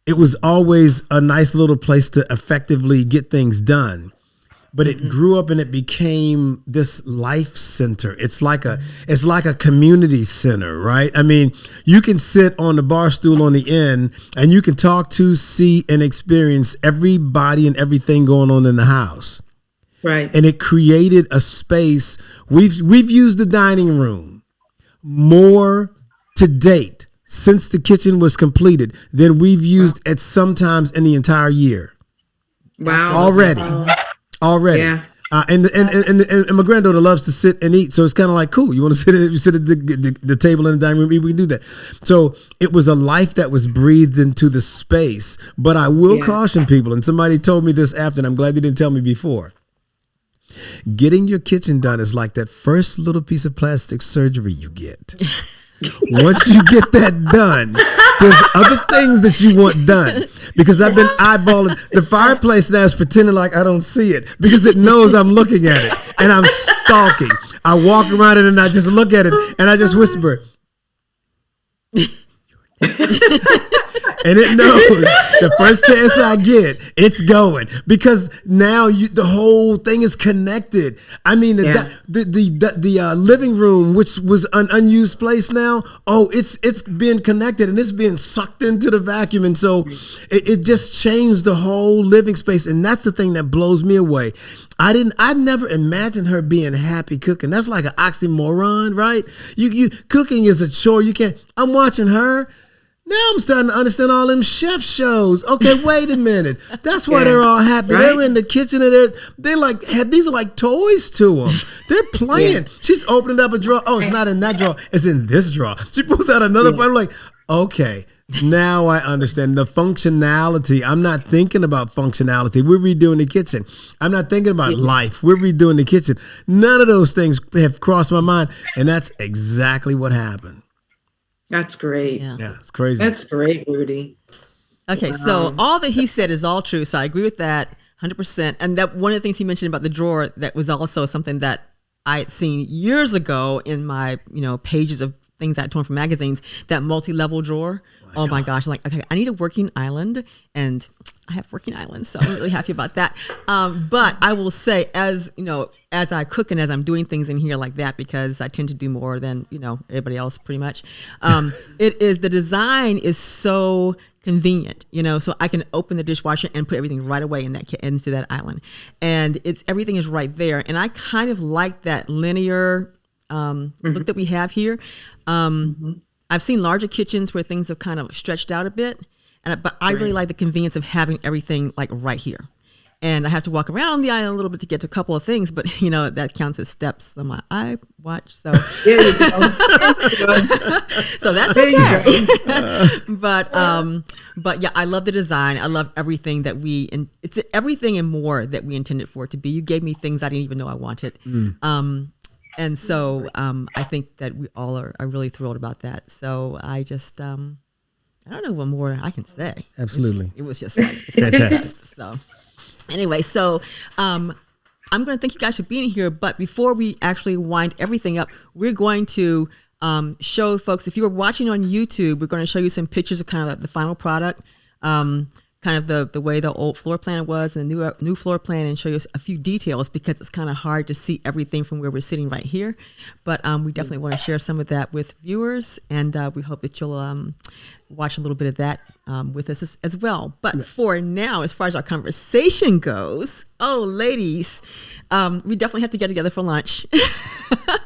It was always a nice little place to effectively get things done. But it grew up and it became this life center. It's like a community center, right? You can sit on the bar stool on the end and you can talk to, see, and experience everybody and everything going on in the house. Right. And it created a space. We've used the dining room more to date since the kitchen was completed than we've used at some times in the entire year. Wow. Already. Yeah. And my granddaughter loves to sit and eat. So it's kind of like, cool. You want to sit at the table in the dining room? We can do that. So it was a life that was breathed into the space. But I will caution people, and somebody told me this after, and I'm glad they didn't tell me before. Getting your kitchen done is like that first little piece of plastic surgery you get. Once you get that done, there's other things that you want done, because I've been eyeballing the fireplace now is pretending like I don't see it because it knows I'm looking at it and I'm stalking. I walk around it and I just look at it and I just whisper. And it knows the first chance I get, it's going, because now the whole thing is connected. I mean, the living room, which was an unused place now, it's been connected and it's being sucked into the vacuum, and so it just changed the whole living space, and that's the thing that blows me away. I never imagined her being happy cooking. That's like an oxymoron, right? You cooking is a chore. You can't. I'm watching her. Now I'm starting to understand all them chef shows. Okay, wait a minute. That's why they're all happy. Right? They're in the kitchen and they're like, these are like toys to them. They're playing. She's opening up a drawer. Oh, it's not in that drawer. It's in this drawer. She pulls out another part. I'm like, okay, now I understand the functionality. I'm not thinking about functionality. We're redoing the kitchen. I'm not thinking about life. We're redoing the kitchen. None of those things have crossed my mind, and that's exactly what happened. That's great. Yeah, it's crazy. That's great, Rudy. Okay, so all that he said is all true. So I agree with that 100%. And that one of the things he mentioned about the drawer, that was also something that I had seen years ago in my, pages of things I torn from magazines, that multi-level drawer. Oh my gosh. I'm like, okay, I need a working island, and I have working islands, so I'm really happy about that. But I will say, as I cook and as I'm doing things in here like that, because I tend to do more than, everybody else pretty much. The design is so convenient, so I can open the dishwasher and put everything right away into that island. And everything is right there. And I kind of like that linear look that we have here. I've seen larger kitchens where things have kind of stretched out a bit, but I really like the convenience of having everything like right here. And I have to walk around the island a little bit to get to a couple of things, but that counts as steps on my iWatch. So, so that's okay. But yeah, I love the design. I love everything it's everything and more that we intended for it to be. You gave me things I didn't even know I wanted. And so I think that we all are really thrilled about that. So I just, I don't know what more I can say. Absolutely. It was just like fantastic. So anyway, so I'm going to thank you guys for being here. But before we actually wind everything up, we're going to show folks, if you were watching on YouTube, we're going to show you some pictures of kind of the final product. Kind of the way the old floor plan was and the new floor plan, and show you a few details, because it's kind of hard to see everything from where we're sitting right here. But we definitely want to share some of that with viewers, and we hope that you'll watch a little bit of that with us as well. But for now, as far as our conversation goes, ladies, we definitely have to get together for lunch.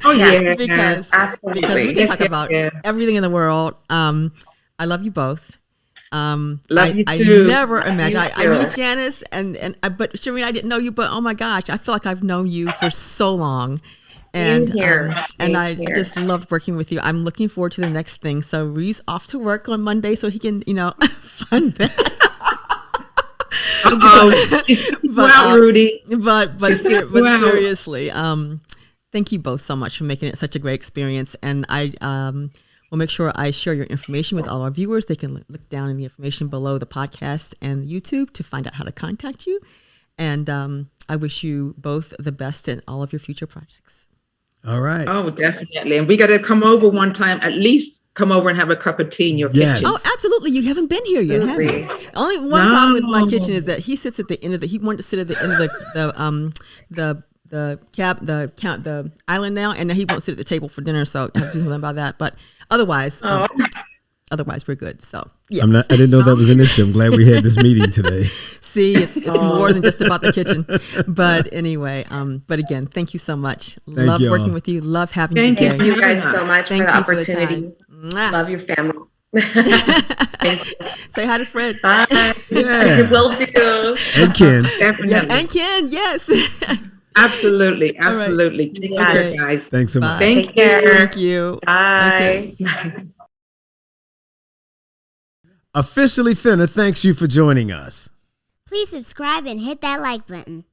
because we can talk about everything in the world. I love you both. Love you I too. never imagined. I knew Janice but Shereen, I didn't know you. But oh my gosh, I feel like I've known you for so long, and I just loved working with you. I'm looking forward to the next thing. So Ree's off to work on Monday, so he can fund that. Rudy. But seriously, thank you both so much for making it such a great experience, and we'll make sure I share your information with all our viewers. They can look down in the information below the podcast and YouTube to find out how to contact you. And I wish you both the best in all of your future projects. All right. Oh, definitely. And we got to come over one time, at least come over and have a cup of tea in your kitchen. Oh, absolutely. You haven't been here yet, have you? Only one problem with my kitchen is that he sits at the end he wanted to sit at the end of the island now, and he won't sit at the table for dinner, so I have to do something about that. But otherwise we're good. So yes. I didn't know that was an issue. I'm glad we had this meeting today. See, it's more than just about the kitchen. But anyway, but again, thank you so much. Love working with you. Love having you. Thank you guys so much for the opportunity. Love your family. Say hi to Fred. Bye. Yeah. Will do. And Ken. Yes, and Ken, yes. Absolutely. Right. Take care, guys. Thanks so much. Thank you. Thank you. Bye. Okay. Officially Finna thanks you for joining us. Please subscribe and hit that like button.